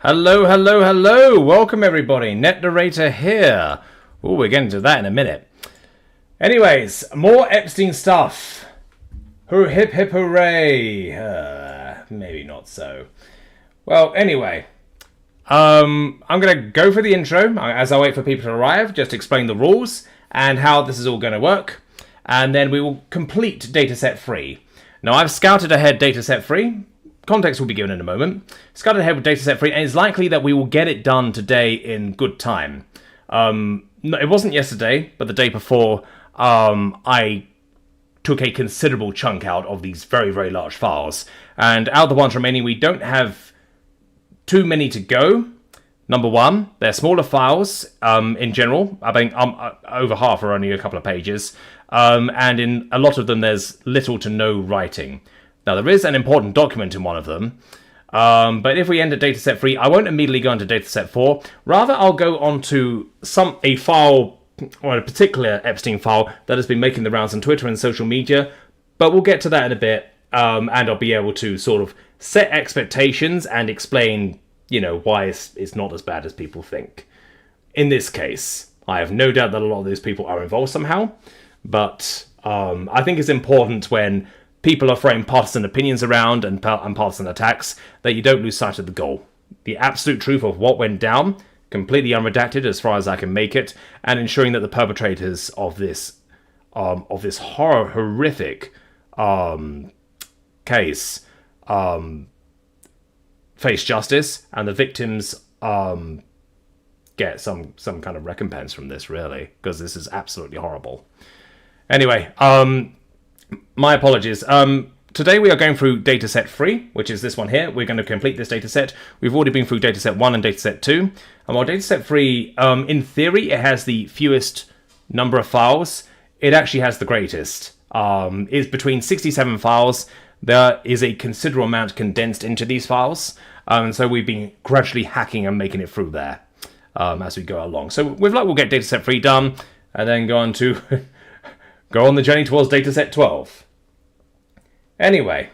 Hello, hello, hello. Welcome, everybody. Net Narrator here. Oh, we're getting to that in a minute. Anyways, more Epstein stuff. Hip, hip, hooray. Maybe not so. Well, anyway. I'm going to go for the intro as I wait for people to arrive. Just explain the rules and how this is all going to work. And then we will complete dataset free. Now, I've scouted ahead dataset free. Context will be given in a moment. Scouted ahead with dataset free, and it's likely that we will get it done today in good time. No, it wasn't yesterday, but the day before, I took a considerable chunk out of these very, very large files. And out of the ones remaining, we don't have too many to go. Number one, they're smaller files in general. I think over half are only a couple of pages. And in a lot of them, there's little to no writing. Now, there is an important document in one of them, but if we enter dataset 3, I won't immediately go into dataset 4. Rather, I'll go onto a file, or a particular Epstein file, that has been making the rounds on Twitter and social media, but we'll get to that in a bit, and I'll be able to sort of set expectations and explain, why it's not as bad as people think. In this case, I have no doubt that a lot of those people are involved somehow, but I think it's important when people are throwing partisan opinions around and partisan attacks that you don't lose sight of the goal. The absolute truth of what went down, completely unredacted as far as I can make it, and ensuring that the perpetrators of this horrific case face justice, and the victims get some kind of recompense from this, really, because this is absolutely horrible. Anyway, my apologies. Today we are going through dataset 3, which is this one here. We're going to complete this dataset. We've already been through dataset 1 and dataset 2. And while dataset 3, in theory, it has the fewest number of files, it actually has the greatest. It's between 67 files. There is a considerable amount condensed into these files. And so we've been gradually hacking and making it through there as we go along. So with luck, we'll get dataset 3 done and then go on to go on the journey towards dataset 12. Anyway,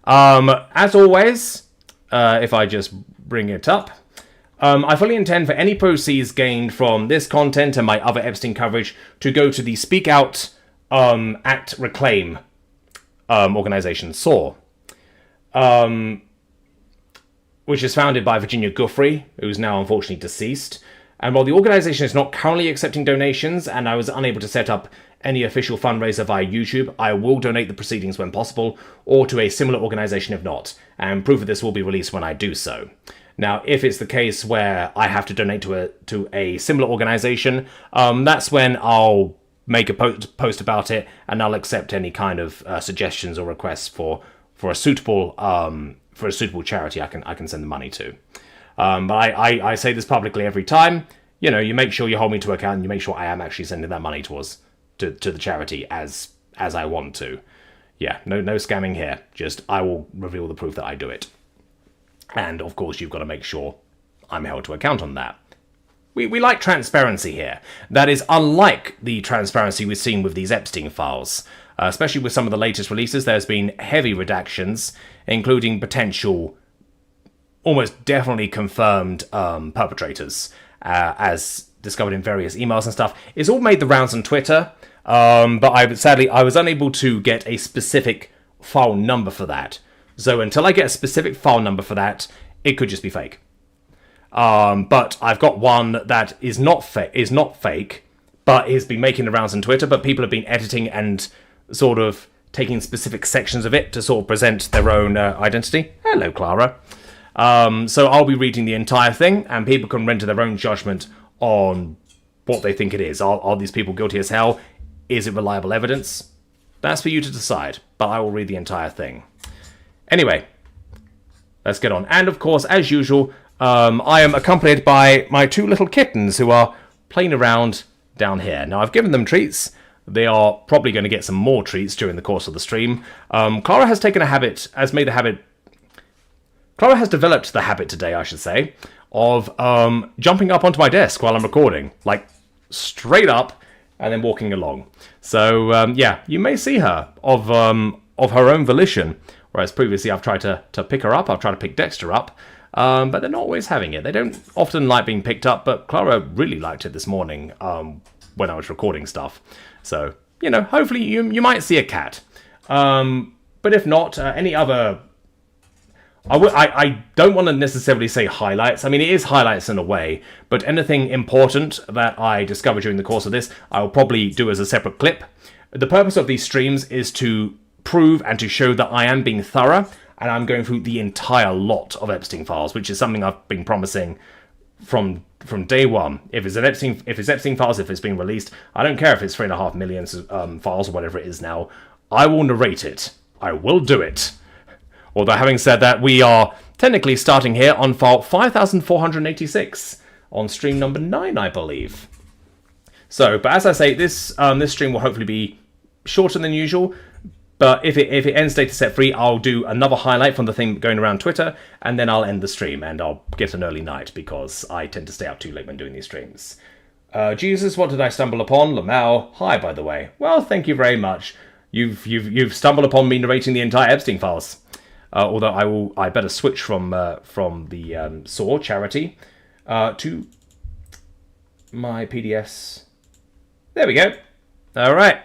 as always, if I just bring it up, I fully intend for any proceeds gained from this content and my other Epstein coverage to go to the Speak Out Act Reclaim organization, SAW, which is founded by Virginia Guthrie, who is now unfortunately deceased. And while the organization is not currently accepting donations, and I was unable to set up any official fundraiser via YouTube, I will donate the proceedings when possible, or to a similar organization if not, and proof of this will be released when I do so. Now, if it's the case where I have to donate to a similar organization, that's when I'll make a post about it, and I'll accept any kind of suggestions or requests for a suitable charity I can send the money to. But I say this publicly every time. You make sure you hold me to account, and you make sure I am actually sending that money to the charity as I want to. Yeah, no scamming here. Just I will reveal the proof that I do it. And of course, you've got to make sure I'm held to account on that. We like transparency here. That is unlike the transparency we've seen with these Epstein files. Especially with some of the latest releases, there's been heavy redactions, including potential, almost definitely confirmed perpetrators, as discovered in various emails and stuff. It's all made the rounds on Twitter, but sadly I was unable to get a specific file number for that. So until I get a specific file number for that, it could just be fake. But I've got one that is not fake, but has been making the rounds on Twitter, but people have been editing and sort of taking specific sections of it to sort of present their own identity. Hello, Clara. So I'll be reading the entire thing, and people can render their own judgment on what they think it is. Are these people guilty as hell? Is it reliable evidence? That's for you to decide, but I will read the entire thing. Anyway, let's get on. And of course, as usual, I am accompanied by my two little kittens who are playing around down here. Now, I've given them treats. They are probably going to get some more treats during the course of the stream. Clara has developed the habit today, I should say, of jumping up onto my desk while I'm recording, like straight up, and then walking along. So yeah, you may see her of her own volition, whereas previously I've tried to pick her up. I've tried to pick Dexter up, but they're not always having it. They don't often like being picked up, but Clara really liked it this morning when I was recording stuff. So, hopefully you might see a cat. But if not, any other... I don't want to necessarily say highlights. I mean, it is highlights in a way, but anything important that I discover during the course of this, I'll probably do as a separate clip. The purpose of these streams is to prove and to show that I am being thorough, and I'm going through the entire lot of Epstein Files, which is something I've been promising from day one. If it's Epstein Files, if it's being released, I don't care if it's 3.5 million files or whatever it is now. I will narrate it. I will do it. Although, having said that, we are technically starting here on file 5486 on stream number 9, I believe. So, but as I say, this stream will hopefully be shorter than usual. But if it ends data set free, I'll do another highlight from the thing going around Twitter, and then I'll end the stream, and I'll get an early night because I tend to stay up too late when doing these streams. Jesus, what did I stumble upon? Lamau, hi, by the way. Well, thank you very much. You've stumbled upon me narrating the entire Epstein Files. Although I better switch from the SOAR charity to my PDFs. There we go. All right.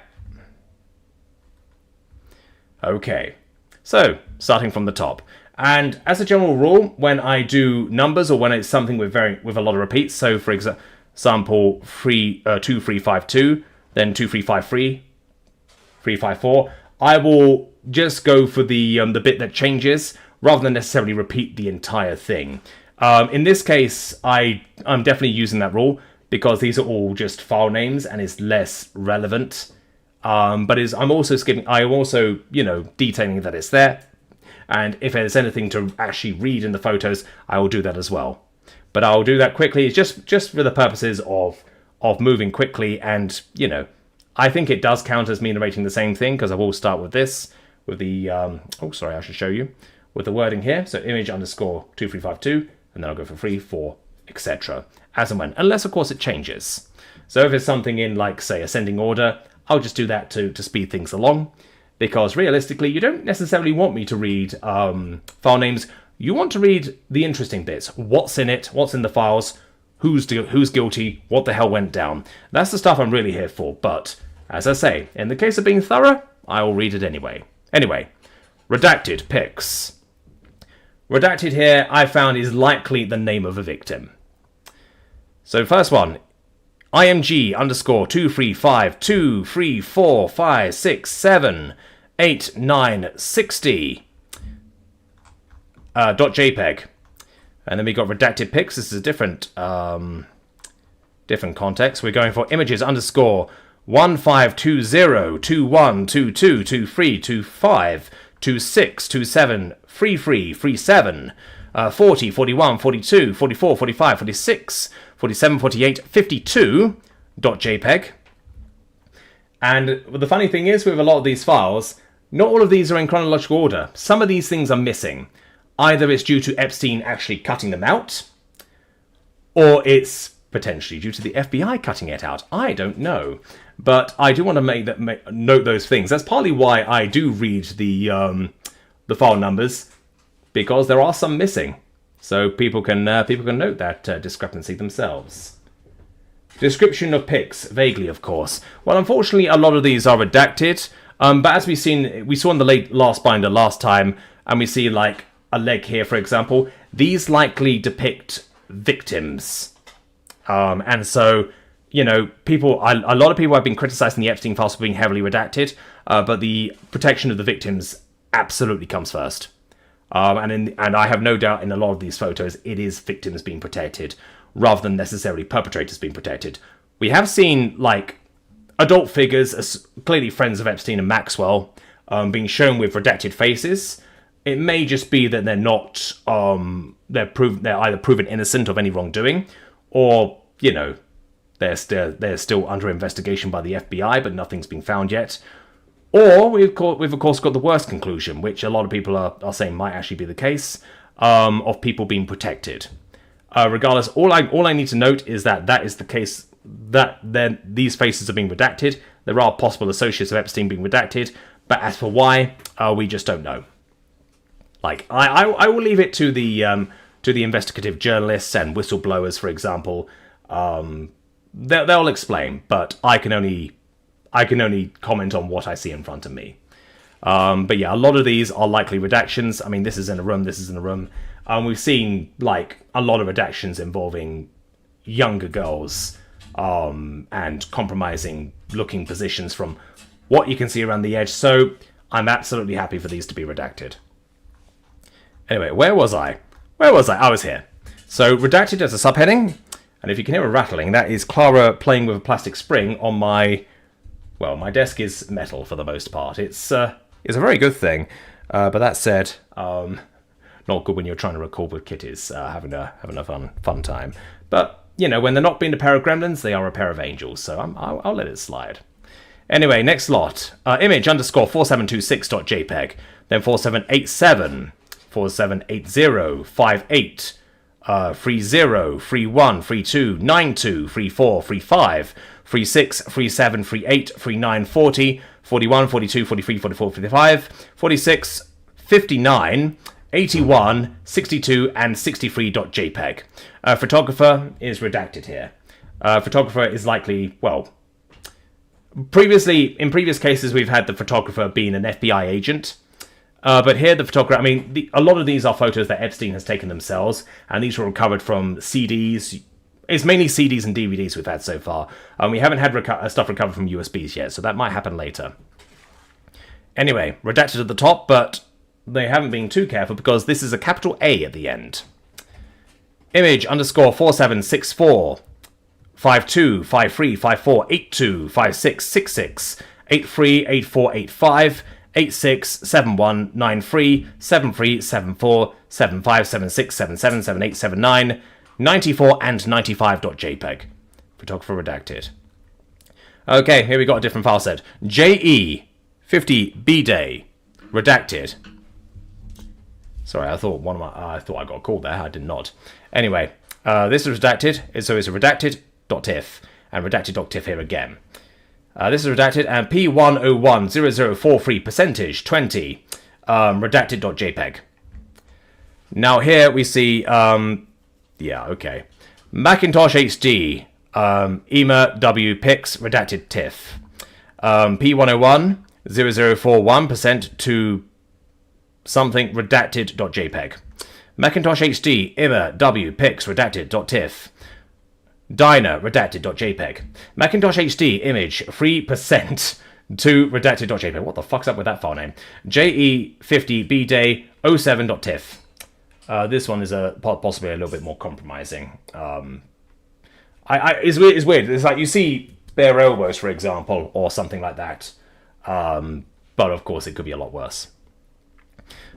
Okay. So starting from the top, and as a general rule, when I do numbers or when it's something with a lot of repeats, so for example, 2352, then 2353, 354, I will just go for the bit that changes rather than necessarily repeat the entire thing. In this case, I'm definitely using that rule because these are all just file names and it's less relevant. But I'm also detailing that it's there. And if there's anything to actually read in the photos, I will do that as well. But I'll do that quickly, just for the purposes of moving quickly. And I think it does count as me narrating the same thing because I will start with this. With the, I should show you, with the wording here. So image underscore 2352, and then I'll go for 3, 4, etc. As and when, unless of course it changes. So if it's something in like, say, ascending order, I'll just do that to speed things along. Because realistically, you don't necessarily want me to read file names. You want to read the interesting bits. What's in it, what's in the files, who's guilty, what the hell went down. That's the stuff I'm really here for. But, as I say, in the case of being thorough, I will read it anyway. Anyway, redacted pics. Redacted here, I found, is likely the name of a victim. So first one, IMG underscore 2345345678960 .jpg. And then we got redacted pics. This is a different context. We're going for images underscore 15202122232526273337 40 41 42 44 45 46 47 48 52 .jpg. And the funny thing is, with a lot of these files, not all of these are in chronological order. Some of these things are missing. Either it's due to Epstein actually cutting them out, or it's potentially due to the FBI cutting it out. I don't know. But I do want to note those things. That's partly why I do read the file numbers, because there are some missing. So people can note that discrepancy themselves. Description of pics, vaguely, of course. Well, unfortunately, a lot of these are redacted. But as we saw in the last binder last time, and we see like a leg here, for example. These likely depict victims, and so. A lot of people have been criticizing the Epstein Files for being heavily redacted, but the protection of the victims absolutely comes first. And I have no doubt in a lot of these photos, it is victims being protected rather than necessarily perpetrators being protected. We have seen like adult figures, as clearly friends of Epstein and Maxwell, being shown with redacted faces. It may just be that they're not, they're either proven innocent of any wrongdoing, or they're still under investigation by the FBI, but nothing's been found yet. Or we've of course got the worst conclusion, which a lot of people are saying might actually be the case, of people being protected. Regardless, all I need to note is that is the case. That then these faces are being redacted. There are possible associates of Epstein being redacted, but as for why, we just don't know. Like I will leave it to the to the investigative journalists and whistleblowers, for example. They'll explain, but I can only comment on what I see in front of me. But yeah, a lot of these are likely redactions. I mean, this is in a room, this is in a room. We've seen, like, a lot of redactions involving younger girls and compromising looking positions from what you can see around the edge, so I'm absolutely happy for these to be redacted. Anyway, where was I? I was here. So, redacted as a subheading, and if you can hear a rattling, that is Clara playing with a plastic spring on my... Well, my desk is metal for the most part. It's a very good thing, but that said, not good when you're trying to record with kitties, having a fun time. But, you know, when they're not being a pair of gremlins, they are a pair of angels, so I'll let it slide. Anyway, next lot. Image _ 4726.jpg, then 4787, 4780, 58, 30, 31, 32, 92, 34, 35, 36, 37, 38, 39, 40, 41, 42, 43, 44, 45, 46, 59, 81, 62, and 63.jpg. Photographer is redacted here. Photographer is likely, well... in previous cases, we've had the photographer being an FBI agent. But here, the photographer, I mean, a lot of these are photos that Epstein has taken themselves, and these were recovered from CDs. It's mainly CDs and DVDs we've had so far. We haven't had stuff recovered from USBs yet, so that might happen later. Anyway, redacted at the top, but they haven't been too careful because this is a capital A at the end. Image _ 4764. 52, 53, 54, 82, 56, 66, 83, 84, 85, 86, 71, 93, 73, 74, 75, 76, 77, 78, 79, 94, and 95.jpg. Photographer redacted. Okay, here we got a different file set. JE50B-Day. Redacted. Sorry, I thought I got called there. I did not. Anyway, this is redacted. So it's a redacted.tiff and redacted.tiff here again. This is redacted and P1010043 %20 redacted.jpg. Now here we see yeah, okay. Macintosh HD EMA W Pix redacted TIFF. P101 0041% to something redacted.jpg. Macintosh HD EMA W Pix redacted.tiff. Diner redacted.jpg. Macintosh HD image 3% to redacted.jpg. What the fuck's up with that file name? JE50B-Day 07.tiff. This one is possibly a little bit more compromising. It's weird. It's like you see bare elbows, for example, or something like that. But of course, it could be a lot worse.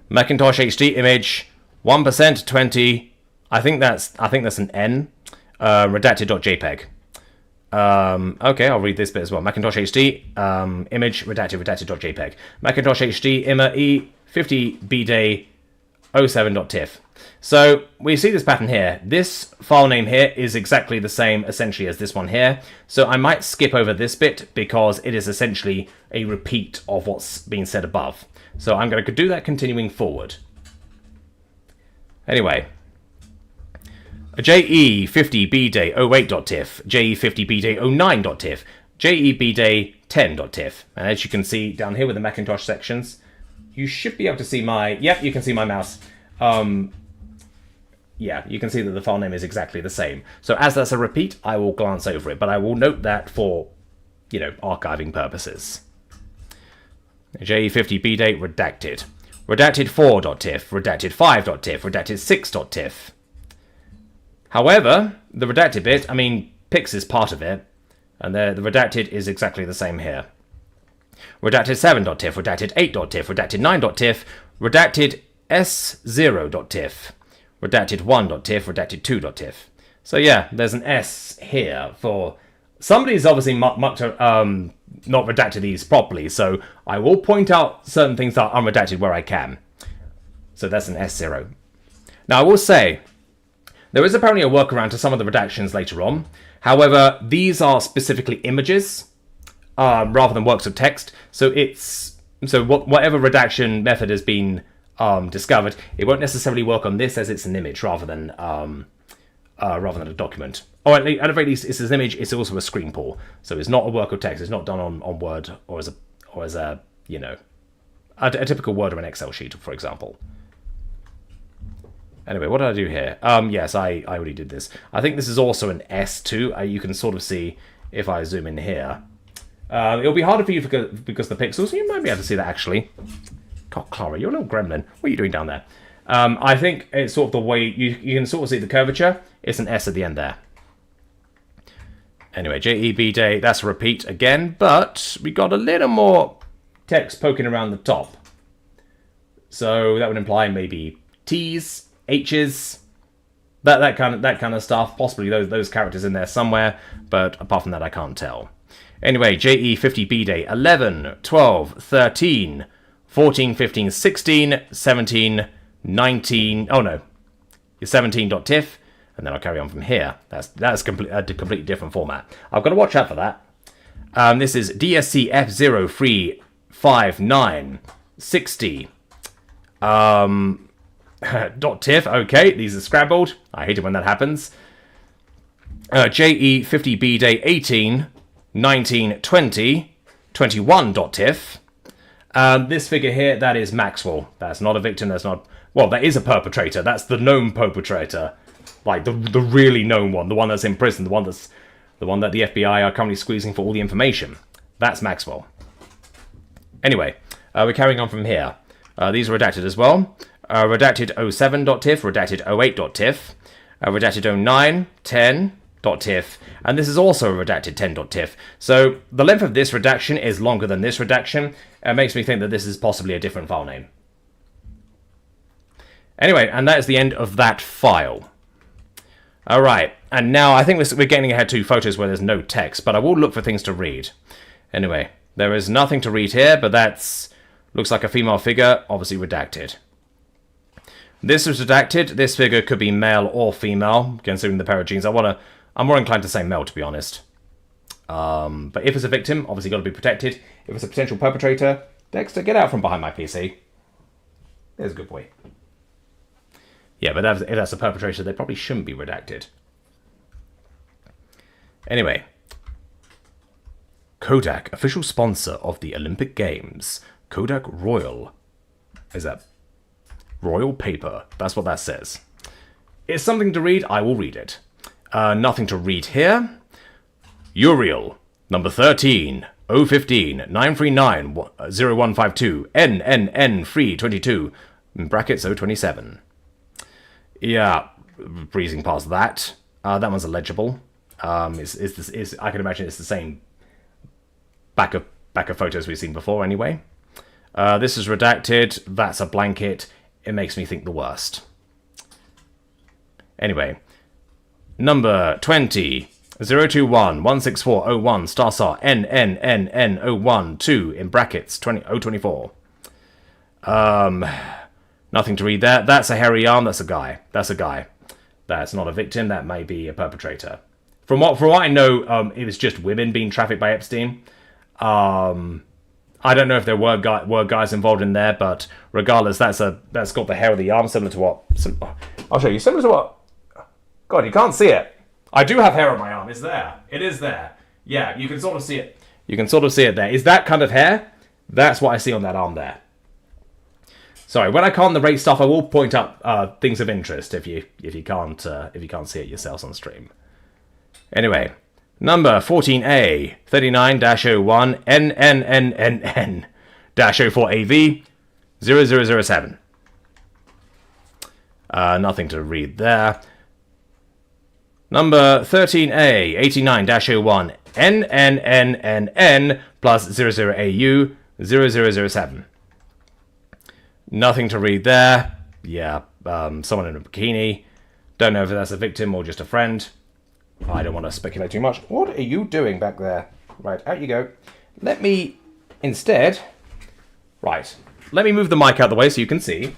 Macintosh HD image 1% 20. I think that's an N. Redacted.jpg. Okay, I'll read this bit as well. Macintosh HD image redacted.jpg. Macintosh HD IMA E50B-Day 07.tiff. So we see this pattern here. This file name here is exactly the same essentially as this one here. So I might skip over this bit because it is essentially a repeat of what's been said above. So I'm going to do that continuing forward. Anyway. JE50B-Day 08.tiff, JE50B-Day 09.tiff, JE-B-Day 10.tiff. And as you can see down here with the Macintosh sections, you should be able to see my... Yep, you can see my mouse. Yeah, you can see that the file name is exactly the same. So as that's a repeat, I will glance over it, but I will note that for, you know, archiving purposes. JE50B-Day redacted. Redacted 4.tiff, redacted 5.tiff, redacted 6.tiff. However, the redacted bit, I mean, Pix is part of it, and the redacted is exactly the same here. Redacted 7.tiff, redacted 8.tiff, redacted 9.tiff, redacted S0.tiff, redacted 1.tiff, redacted 2.tiff. So yeah, there's an S here for... Somebody's obviously not redacted these properly, so I will point out certain things that are unredacted where I can. So that's an S0. Now, I will say... there is apparently a workaround to some of the redactions later on. However, these are specifically images rather than works of text. So whatever redaction method has been discovered, it won't necessarily work on this as it's an image rather than a document. Or at the very least, it's an image. It's also a screen pull, so it's not a work of text. It's not done on Word or as a you know a typical Word or an Excel sheet, for example. Anyway, what did I do here? Yes, I already did this. I think this is also an S2. You can sort of see if I zoom in here. It'll be harder for you because the pixels. You might be able to see that actually. God, Clara, you're a little gremlin. What are you doing down there? I think it's sort of the way you can sort of see the curvature. It's an S at the end there. Anyway, JEB Day, that's a repeat again, but we got a little more text poking around the top. So that would imply maybe T's, H's, that kind of stuff. Possibly those characters in there somewhere, but apart from that, I can't tell. Anyway, JE50B Day, 11, 12, 13, 14, 15, 16, 17, 19. Oh no, your 17.tiff. And then I'll carry on from here. That's a completely different format. I've got to watch out for that. This is DSC F035960. .tiff. Okay, these are scrambled. I hate it when that happens. JE50B Day 18, 19, 20, 21.tiff. This figure here, that is Maxwell. That's not a victim. That's not... Well, that is a perpetrator. That's the known perpetrator. Like the really known one, the one that's in prison, the one that the FBI are currently squeezing for all the information. That's Maxwell. Anyway, we're carrying on from here. These are redacted as well. Redacted 07.tiff, redacted 08.tiff, redacted 09, 10.tiff, and this is also a redacted 10.tiff. So the length of this redaction is longer than this redaction. It makes me think that this is possibly a different file name. Anyway, and that is the end of that file. Alright, and now I think we're getting ahead to photos where there's no text, but I will look for things to read. Anyway, there is nothing to read here, but looks like a female figure, obviously redacted. This is redacted. This figure could be male or female, considering the pair of jeans. I'm more inclined to say male, to be honest. But if it's a victim, obviously got to be protected. If it's a potential perpetrator, Dexter, get out from behind my PC. There's a good boy. Yeah, but if that's a perpetrator, they probably shouldn't be redacted. Anyway. Kodak, official sponsor of the Olympic Games. Kodak Royal. Is that Royal paper? That's what that says. It's something to read. I will read it. Nothing to read here. Uriel, number 13, 015, 939, 0152, NNN 322, in brackets 027. Yeah, breezing past that. That one's illegible. I can imagine it's the same back of photos we've seen before anyway. This is redacted. That's a blanket. It makes me think the worst. Anyway, number 20, 021, 16401, ** NNNN012, in brackets 024. Nothing to read there. That's a hairy arm. That's a guy. That's a guy. That's not a victim. That may be a perpetrator. From what I know, it was just women being trafficked by Epstein. I don't know if there were guys involved in there, but regardless, that's got the hair of the arm similar to what. I'll show you. Similar to what. God, you can't see it. I do have hair on my arm. It's there. It is there. Yeah, you can sort of see it. You can sort of see it there. Is that kind of hair? That's what I see on that arm there. Sorry, when I can't narrate stuff, I will point up things of interest if you can't see it yourselves on stream. Anyway, number 14A 39-01 NNNNN-04AV 0007. Nothing to read there. Number 13A 89-01 NNNNN plus 00AU 0007. Nothing to read there. Yeah, someone in a bikini. Don't know if that's a victim or just a friend. I don't want to speculate too much. What are you doing back there? Right, out you go. Let me, instead... Right, let me move the mic out the way so you can see.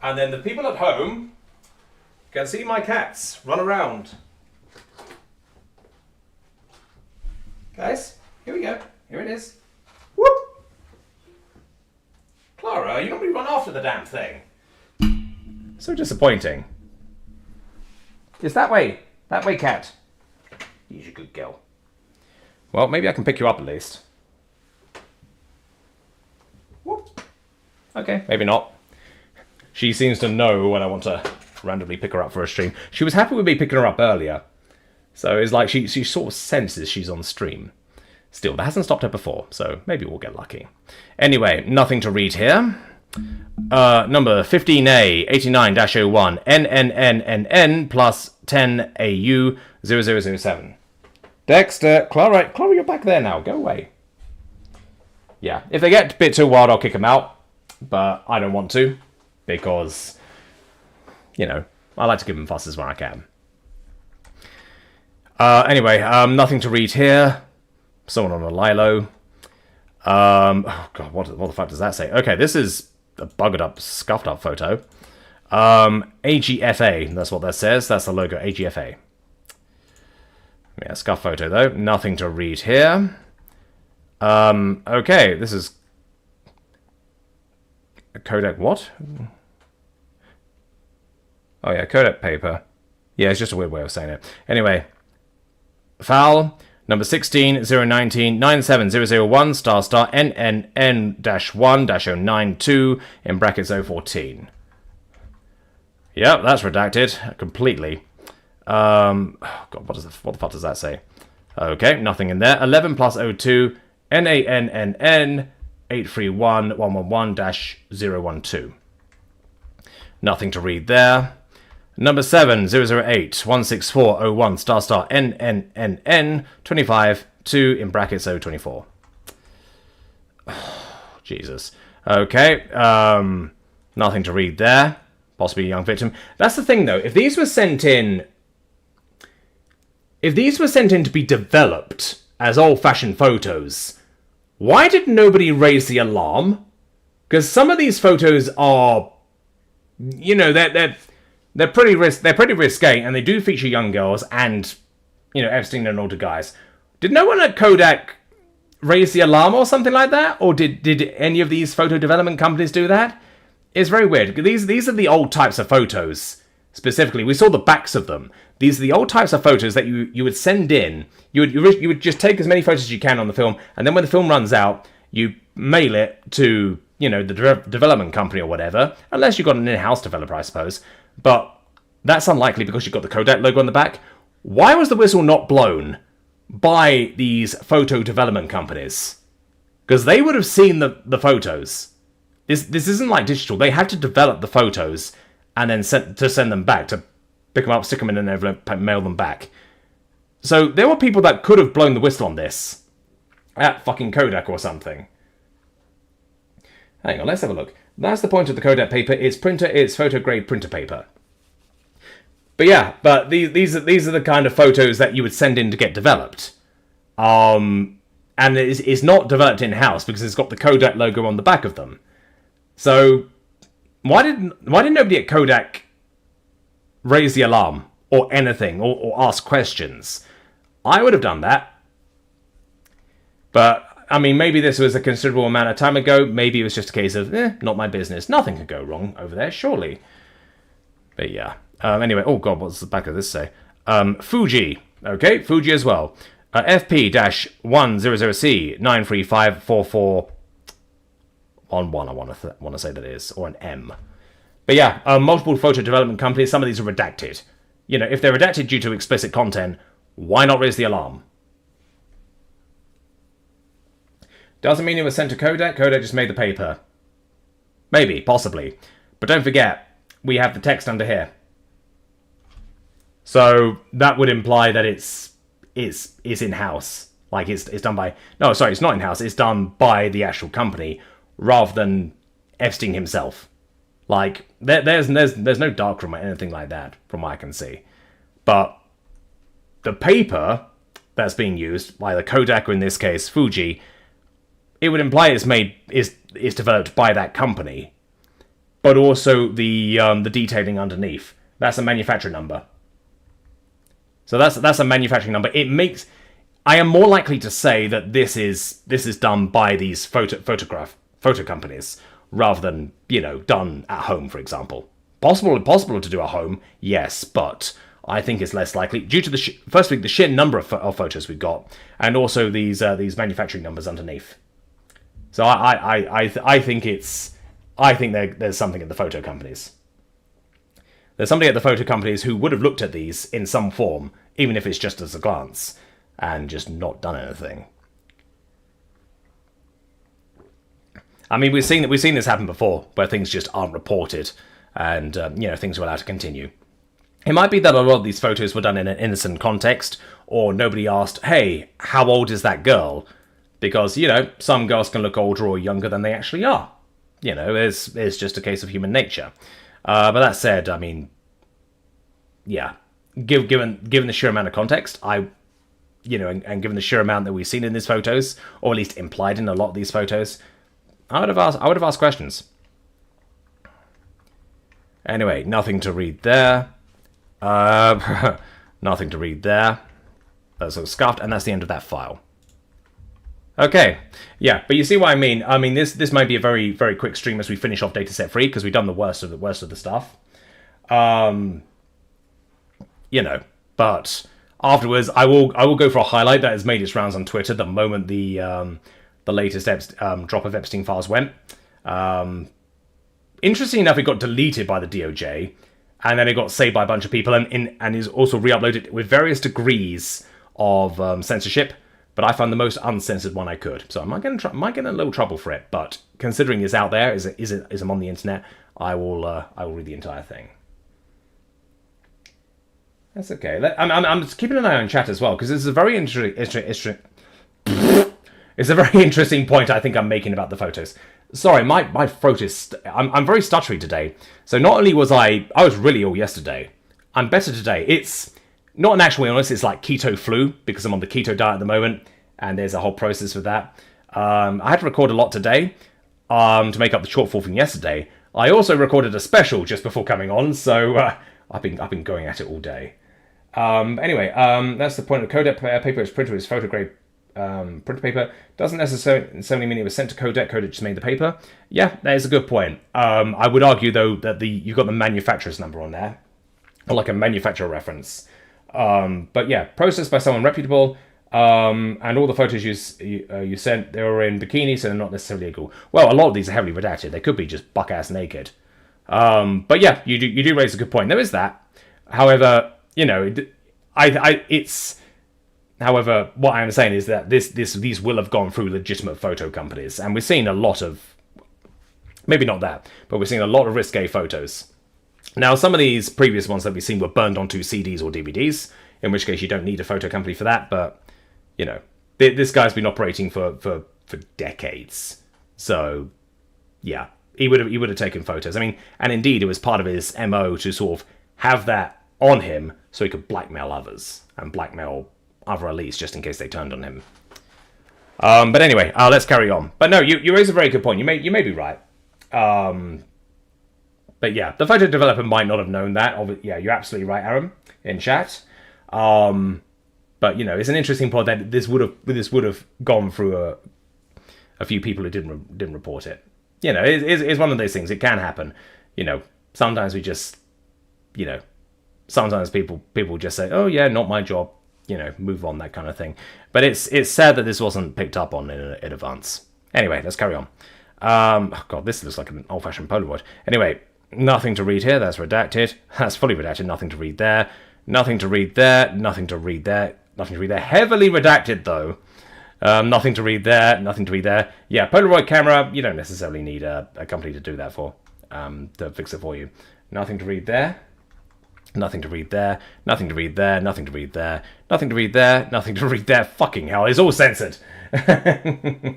And then the people at home can see my cats run around. Guys, here we go. Here it is. Whoop! Clara, you normally run after the damn thing. So disappointing. It's that way. That way, cat. You're a good girl. Well, maybe I can pick you up at least. Whoop. Okay, maybe not. She seems to know when I want to randomly pick her up for a stream. She was happy with me picking her up earlier. So it's like she sort of senses she's on stream. Still, that hasn't stopped her before, so maybe we'll get lucky. Anyway, nothing to read here. Number 15A, 89-01, NNNNN plus 10AU 0007. Dexter, Clara, you're back there now. Go away. Yeah, if they get a bit too wild, I'll kick them out. But I don't want to, because, you know, I like to give them fusses when I can. Anyway, nothing to read here. Someone on a Lilo. Oh god, what the fuck does that say? Okay, this is a buggered up, scuffed up photo. AGFA, that's what that says. That's the logo, AGFA. Yeah, scuff photo though. Nothing to read here. Okay, this is a Kodak what? Oh yeah, Kodak paper. Yeah, it's just a weird way of saying it. Anyway, foul. Number 16, 019, 97001, star NNN-1-092, in brackets 014. Yep, that's redacted completely. God, what the fuck does that say? Okay, nothing in there. 11 plus 02, NANNN-831-111-012. Nothing to read there. Number 7, 008, 16401, star NNNN 25 2 in brackets 024. Jesus. Okay, nothing to read there. Possibly a young victim. That's the thing though, if these were sent in to be developed as old-fashioned photos, why did nobody raise the alarm? Because some of these photos are, you know, they're pretty risque, and they do feature young girls and, you know, Epstein and older guys. Did no one at Kodak raise the alarm or something like that? Or did any of these photo development companies do that? It's very weird. These are the old types of photos, specifically. We saw the backs of them. These are the old types of photos that you would send in. You would just take as many photos as you can on the film, and then when the film runs out, you mail it to, you know, the development company or whatever, unless you've got an in-house developer, I suppose. But that's unlikely because you've got the Kodak logo on the back. Why was the whistle not blown by these photo development companies? Because they would have seen the photos. This isn't like digital. They had to develop the photos and then send them back, to pick them up, stick them in an envelope, mail them back. So there were people that could have blown the whistle on this at fucking Kodak or something. Hang on, let's have a look. That's the point of the Kodak paper. It's photo grade printer paper. But yeah, but these are the kind of photos that you would send in to get developed. And it's not developed in-house because it's got the Kodak logo on the back of them. So why did nobody at Kodak raise the alarm or anything or ask questions? I would have done that. But I mean, maybe this was a considerable amount of time ago. Maybe it was just a case of, not my business. Nothing could go wrong over there, surely. But yeah. Anyway, oh god, what's the back of this say? Fuji. Okay, Fuji as well. FP-10C 9354411, I want to say that is, or an M. But yeah, multiple photo development companies. Some of these are redacted. You know, if they're redacted due to explicit content, why not raise the alarm? Doesn't mean it was sent to Kodak. Kodak just made the paper. Maybe, possibly. But don't forget, we have the text under here. So that would imply that it's in-house. Like it's done by... No, sorry, it's not in-house. It's done by the actual company rather than Epstein himself. Like, there's no darkroom or anything like that from what I can see. But the paper that's being used by the Kodak, or in this case, Fuji, it would imply is developed by that company. But also the detailing underneath. That's a manufacturer number. So that's a manufacturing number. It makes... I am more likely to say that this is done by these photo companies rather than, done at home, for example. Possible to do at home, yes, but I think it's less likely due to firstly the sheer number of photos we've got, and also these manufacturing numbers underneath. So I think there's something at the photo companies. There's somebody at the photo companies who would have looked at these in some form, even if it's just as a glance, and just not done anything. I mean, we've seen this happen before, where things just aren't reported, and things are allowed to continue. It might be that a lot of these photos were done in an innocent context, or nobody asked, "Hey, how old is that girl?" Because some girls can look older or younger than they actually are. It's just a case of human nature. But that said, I mean, yeah, given the sheer amount of context, and given the sheer amount that we've seen in these photos, or at least implied in a lot of these photos, I would have asked questions. Anyway, nothing to read there. Nothing to read there. So scuffed, and that's the end of that file. Okay, yeah, but you see what I mean. I mean, this might be a very, very quick stream as we finish off dataset free, because we've done the worst of the stuff. But afterwards, I will go for a highlight that has made its rounds on Twitter the moment the latest drop of Epstein Files went. Interesting enough, it got deleted by the DOJ, and then it got saved by a bunch of people, and is also re-uploaded with various degrees of censorship. But I found the most uncensored one I could, so I might get in a little trouble for it. But considering it's out there, is I'm on the internet, I will read the entire thing. That's okay. I'm just keeping an eye on chat as well, because it's a very interesting. It's a very interesting point I think I'm making about the photos. Sorry, my throat is. I'm very stuttery today. So not only was I was really ill yesterday, I'm better today. It's not an actual illness, it's like keto flu, because I'm on the keto diet at the moment, and there's a whole process with that. I had to record a lot today to make up the shortfall from yesterday. I also recorded a special just before coming on, so I've been going at it all day. Anyway, that's the point of the codec paper. It's printed with photograph printer paper. Doesn't necessarily mean it was sent to Codec. Codec just made the paper. Yeah, that is a good point. I would argue though that you've got the manufacturer's number on there, or like a manufacturer reference. But yeah, processed by someone reputable, and all the photos you sent, they were in bikini, so they're not necessarily legal. Well, a lot of these are heavily redacted. They could be just buck-ass naked. But yeah, you do raise a good point. There is that. However, However, what I am saying is that these will have gone through legitimate photo companies, and we're seeing a lot of, maybe not that, but we're seeing a lot of risque photos. Now, some of these previous ones that we've seen were burned onto CDs or DVDs, in which case you don't need a photo company for that, but, this guy's been operating for decades. So, yeah, he would have taken photos. I mean, and indeed, it was part of his MO to sort of have that on him so he could blackmail others, and blackmail other elites just in case they turned on him. But anyway, let's carry on. But no, you raise a very good point. You may be right. But yeah, the photo developer might not have known that. Yeah, you're absolutely right, Aaron, in chat. But it's an interesting point that this would have gone through a few people who didn't report it. It's one of those things. It can happen. Sometimes we just, sometimes people just say, "Oh yeah, not my job." Move on, that kind of thing. But it's sad that this wasn't picked up on in advance. Anyway, let's carry on. Oh God, this looks like an old-fashioned Polaroid. Anyway, nothing to read here. That's redacted. That's fully redacted. Nothing to read there. Nothing to read there. Nothing to read there. Nothing to read there. Heavily redacted, though. Nothing to read there. Nothing to read there. Yeah, Polaroid camera. You don't necessarily need a company to do that for. To fix it for you. Nothing to read there. Nothing to read there, nothing to read there, nothing to read there, nothing to read there, nothing to read there. Fucking hell, it's all censored. Yeah,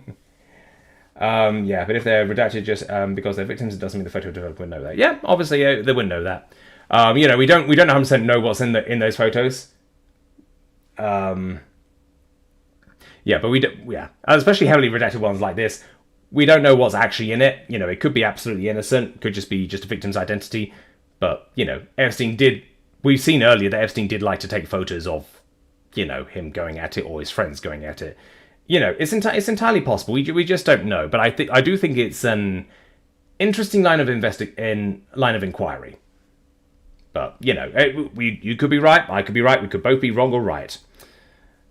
but if they're redacted just because they're victims, it doesn't mean the photo developer would know that. Yeah, obviously they wouldn't know that. We don't 100% know what's in those photos. Yeah, but we do, yeah, especially heavily redacted ones like this. We don't know what's actually in it. It could be absolutely innocent, could just be just a victim's identity. But, Epstein did... We've seen earlier that Epstein did like to take photos of, him going at it or his friends going at it. It's entirely possible. We just don't know. But I do think it's interesting line of inquiry. But, you could be right, I could be right, we could both be wrong or right.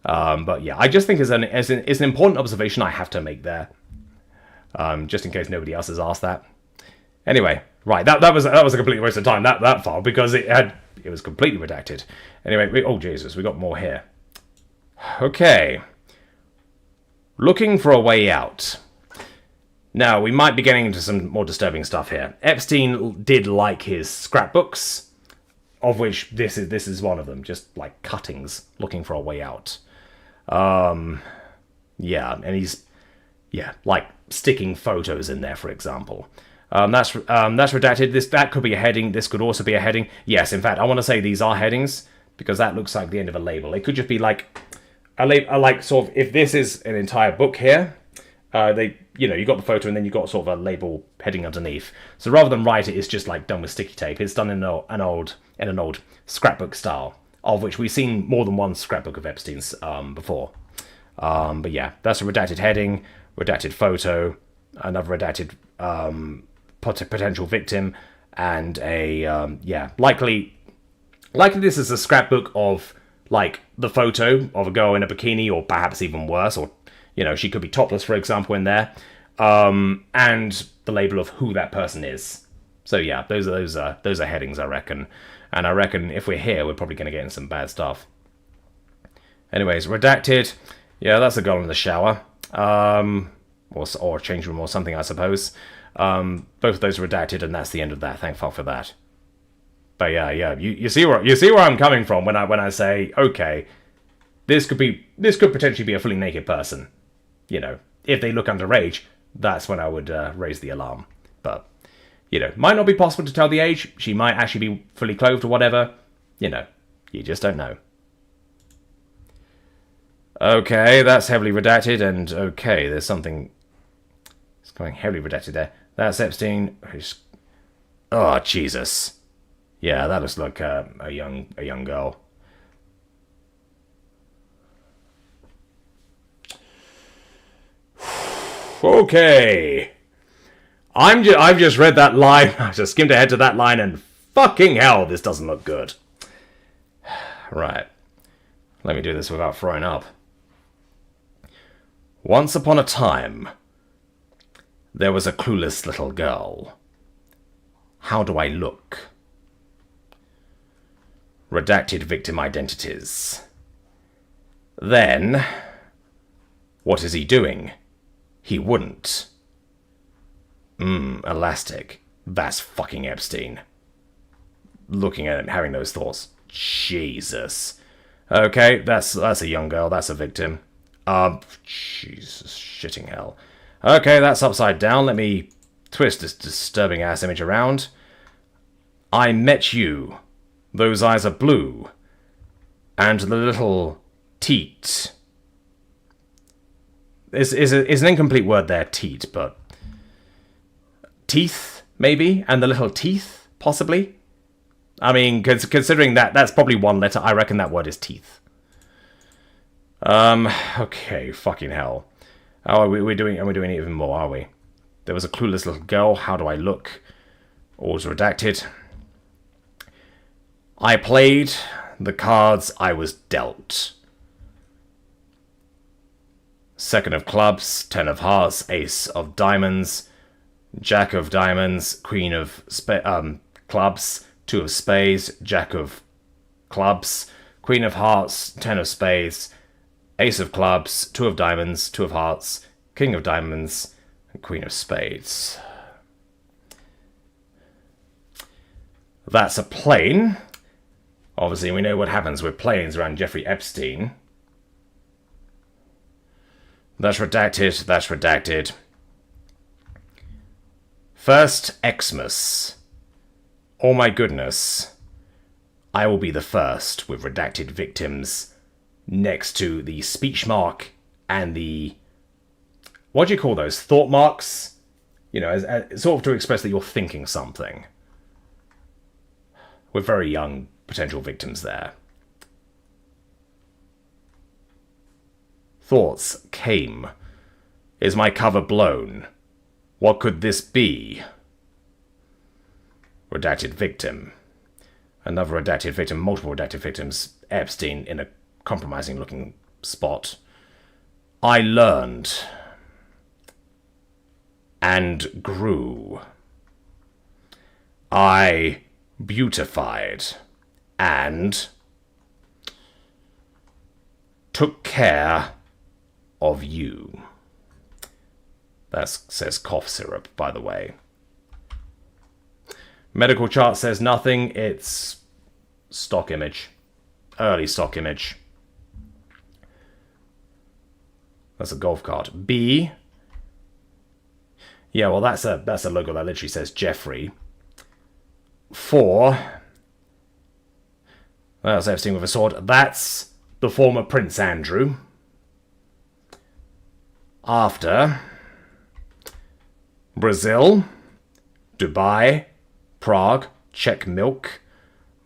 But yeah, I just think it's an important observation I have to make there. Just in case nobody else has asked that. Anyway, right, that was a complete waste of time, that file, because it was completely redacted. Anyway, oh Jesus, we got more here. Okay. Looking for a way out. Now, we might be getting into some more disturbing stuff here. Epstein did like his scrapbooks, of which this is one of them, just like cuttings, looking for a way out. Yeah, and he's, like sticking photos in there, for example. That's redacted. That could be a heading. This could also be a heading. Yes, in fact, I want to say these are headings because that looks like the end of a label. It could just be like sort of, if this is an entire book here, you got the photo and then you got sort of a label heading underneath. So rather than write it, it's just like done with sticky tape. It's done in an old scrapbook style, of which we've seen more than one scrapbook of Epstein's before. But yeah, that's a redacted heading, redacted photo, another redacted potential victim, and likely this is a scrapbook of like the photo of a girl in a bikini, or perhaps even worse, or she could be topless, for example, in there, and the label of who that person is. So yeah, those are headings, I reckon, and I reckon if we're here, we're probably going to get in some bad stuff. Anyways, redacted. Yeah, that's a girl in the shower, or a change room or something, I suppose. Both of those are redacted, and that's the end of that. Thank fuck for that. But yeah, you see where I'm coming from when I say, okay, this could potentially be a fully naked person. If they look underage, that's when I would raise the alarm. But might not be possible to tell the age. She might actually be fully clothed or whatever. You just don't know. Okay, that's heavily redacted, and okay, there's something. It's going heavily redacted there. That's Epstein. Oh Jesus. Yeah, that looks like a young girl. Okay. I've just read that line. I just skimmed ahead to that line, and fucking hell, this doesn't look good. Right. Let me do this without throwing up. Once upon a time, there was a clueless little girl. How do I look? Redacted victim identities. Then, what is he doing? He wouldn't. Elastic. That's fucking Epstein. Looking at it and having those thoughts. Jesus. Okay, that's a young girl, that's a victim. Jesus shitting hell. Okay, that's upside down. Let me twist this disturbing ass image around. I met you. Those eyes are blue. And the little teat. Is an incomplete word there, teat, but teeth, maybe? And the little teeth, possibly? I mean, considering that's probably one letter, I reckon that word is teeth. Okay, fucking hell. Oh, we're doing even more, are we? There was a clueless little girl. How do I look? Always redacted. I played the cards I was dealt. Second of clubs, 10 of hearts, ace of diamonds, jack of diamonds, queen of clubs, 2 of spades, jack of clubs, queen of hearts, 10 of spades, ace of clubs, 2 of diamonds, 2 of hearts, king of diamonds, and queen of spades. That's a plane. Obviously, we know what happens with planes around Jeffrey Epstein. That's redacted, that's redacted. First Xmas. Oh my goodness. I will be the first with redacted victims next to the speech mark and the... What do you call those? Thought marks? As sort of to express that you're thinking something. With very young potential victims there. Thoughts came. Is my cover blown? What could this be? Redacted victim. Another redacted victim, multiple redacted victims. Epstein in a compromising looking spot. I learned and grew. I beautified and took care of you. That says cough syrup, by the way. Medical chart says nothing. It's stock image. Early stock image. That's a golf cart. B. Yeah, well, that's a logo that literally says Jeffrey. 4. That's Epstein with a sword. That's the former Prince Andrew. After. Brazil. Dubai. Prague. Czech Milk.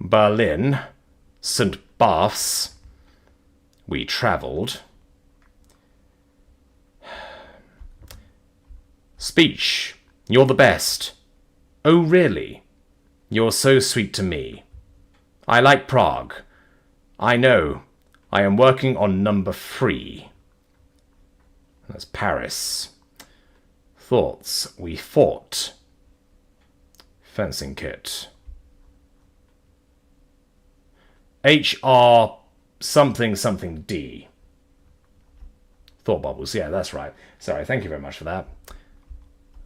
Berlin. St. Baths. We travelled. Speech. You're the best. Oh, really? You're so sweet to me. I like Prague. I know. I am working on number 3. That's Paris. Thoughts. We fought. Fencing kit. HR something something D. Thought bubbles. Yeah, that's right. Sorry, thank you very much for that.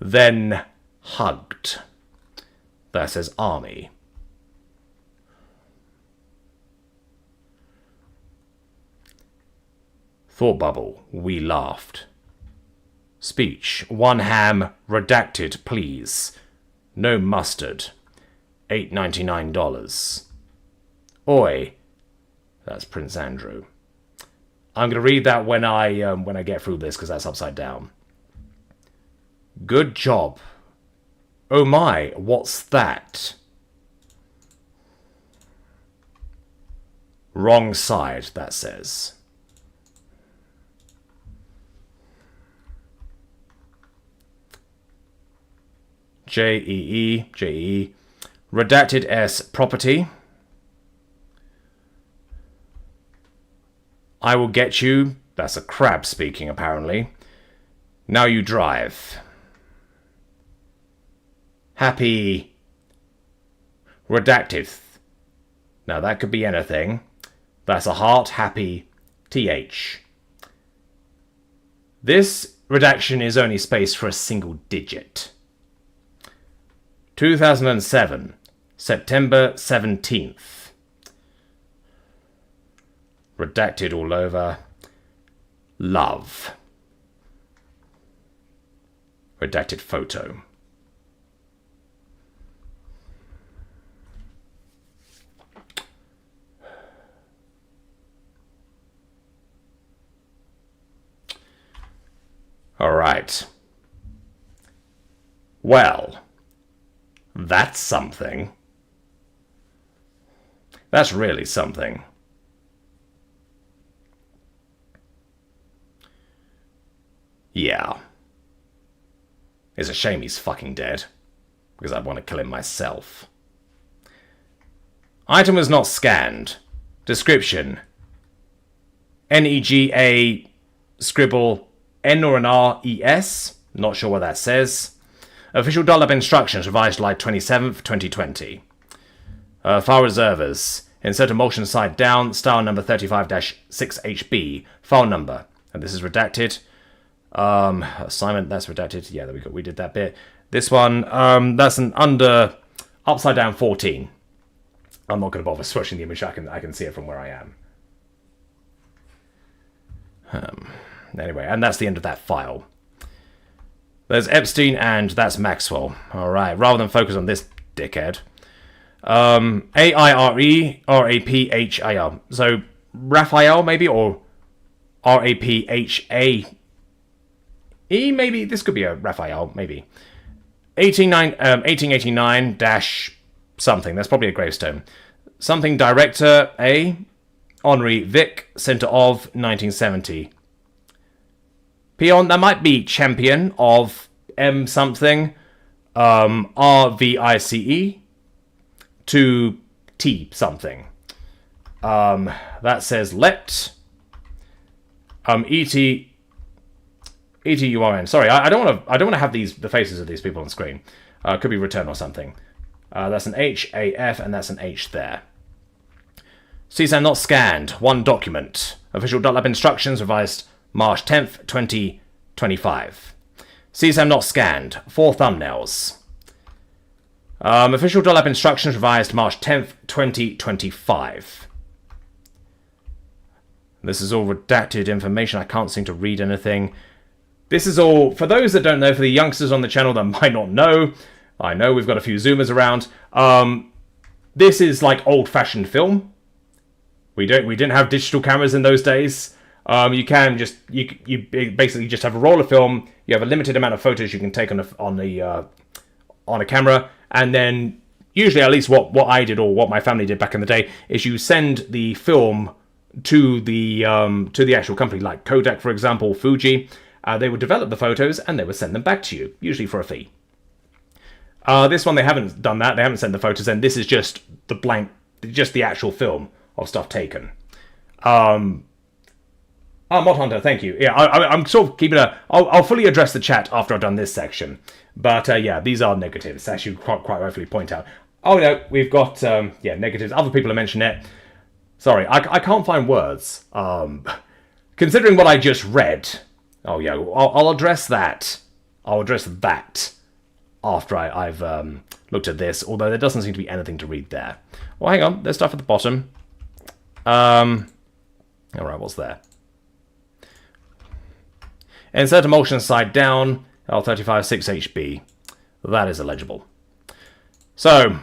Then hugged. That says army. Thought bubble. We laughed. Speech. 1 ham, redacted, please. No mustard. $8.99. Oi. That's Prince Andrew. I'm going to read that when I get through this because that's upside down. Good job. Oh my, what's that? Wrong side, that says. J-E-E. Redacted S, property. I will get you. That's a crab speaking, apparently. Now you drive. Happy. Redacted. Now that could be anything. That's a heart. Happy. TH. This redaction is only spaced for a single digit. 2007. September 17th. Redacted all over. Love. Redacted photo. All right. Well, that's something. That's really something. Yeah. It's a shame he's fucking dead, because I'd want to kill him myself. Item was not scanned. Description. N-E-G-A scribble N or an R-E-S. Not sure what that says. Official dial-up instructions revised July 27th, 2020. File reservers. Insert emulsion side down. Style number 35-6HB. File number. And this is redacted. Assignment, that's redacted. Yeah, there we go. We did that bit. This one, that's an upside down 14. I'm not going to bother switching the image. I can see it from where I am. Anyway, and that's the end of that file. There's Epstein and that's Maxwell. All right, rather than focus on this dickhead. A-I-R-E-R-A-P-H-A-R. So, Raphael, maybe, or R-A-P-H-A-E, maybe? This could be a Raphael, maybe. 1889 dash something. That's probably a gravestone. Something director, A. Henri Vic, centre of 1970. Peon, that might be champion of M something. R-V-I-C-E. 2T something. That says let ETURN. Sorry, I don't want to have the faces of these people on screen. Could be return or something. That's an H, A, F, and that's an H there. CSAM not scanned. One document. Official.lab instructions revised March 10th, 2025. CSAM not scanned. 4 thumbnails. Official.lab instructions revised March 10th, 2025. This is all redacted information. I can't seem to read anything. This is all, for those that don't know, for the youngsters on the channel that might not know, I know we've got a few Zoomers around. This is like old-fashioned film. We didn't have digital cameras in those days. You basically just have a roll of film. You have a limited amount of photos you can take on a camera, and then usually, at least what I did or what my family did back in the day, is you send the film to the actual company, like Kodak, for example, Fuji. They would develop the photos and they would send them back to you, usually for a fee. This one, they haven't done that. They haven't sent the photos in. This is just the actual film of stuff taken. Mod Hunter, thank you. Yeah, I'm sort of keeping I'll fully address the chat after I've done this section. But yeah, these are negatives, as you quite rightfully point out. Oh no, we've got negatives. Other people have mentioned it. Sorry, I can't find words. Considering what I just read. Oh yeah, I'll address that. I'll address that after I've looked at this. Although there doesn't seem to be anything to read there. Well, hang on. There's stuff at the bottom. All right, what's there? Insert emulsion side down. L35 6HB. That is illegible. So,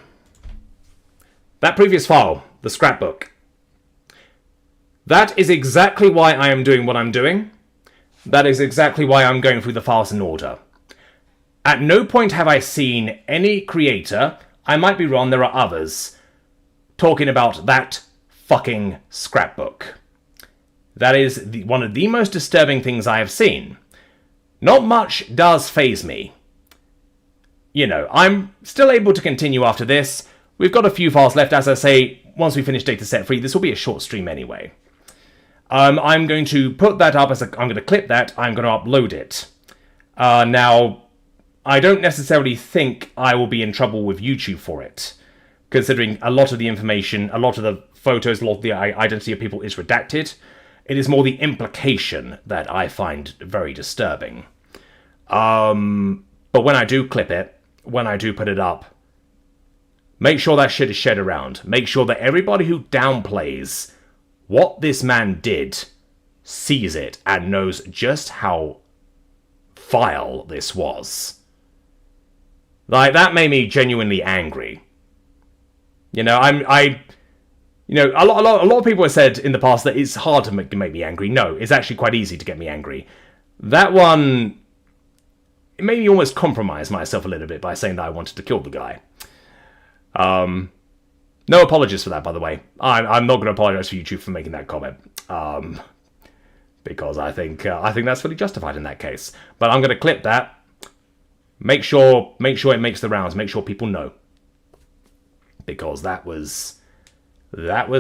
that previous file, the scrapbook. That is exactly why I am doing what I'm doing. That is exactly why I'm going through the files in order. At no point have I seen any creator, I might be wrong, there are others, talking about that fucking scrapbook. That is one of the most disturbing things I have seen. Not much does faze me. You know, I'm still able to continue after this. We've got a few files left, as I say. Once we finish dataset 3, this will be a short stream anyway. I'm going to put that up I'm going to clip that. I'm going to upload it. Now, I don't necessarily think I will be in trouble with YouTube for it, considering a lot of the information, a lot of the photos, a lot of the identity of people is redacted. It is more the implication that I find very disturbing. But when I do clip it, when I do put it up, make sure that shit is shared around. Make sure that everybody who downplays what this man did sees it and knows just how vile this was. Like, that made me genuinely angry. You know, you know, a lot of people have said in the past that it's hard to make me angry. No, it's actually quite easy to get me angry. That one, it made me almost compromise myself a little bit by saying that I wanted to kill the guy. No apologies for that, by the way. I'm not going to apologize for YouTube for making that comment, because I think that's fully justified in that case. But I'm going to clip that. Make sure it makes the rounds. Make sure people know, because that was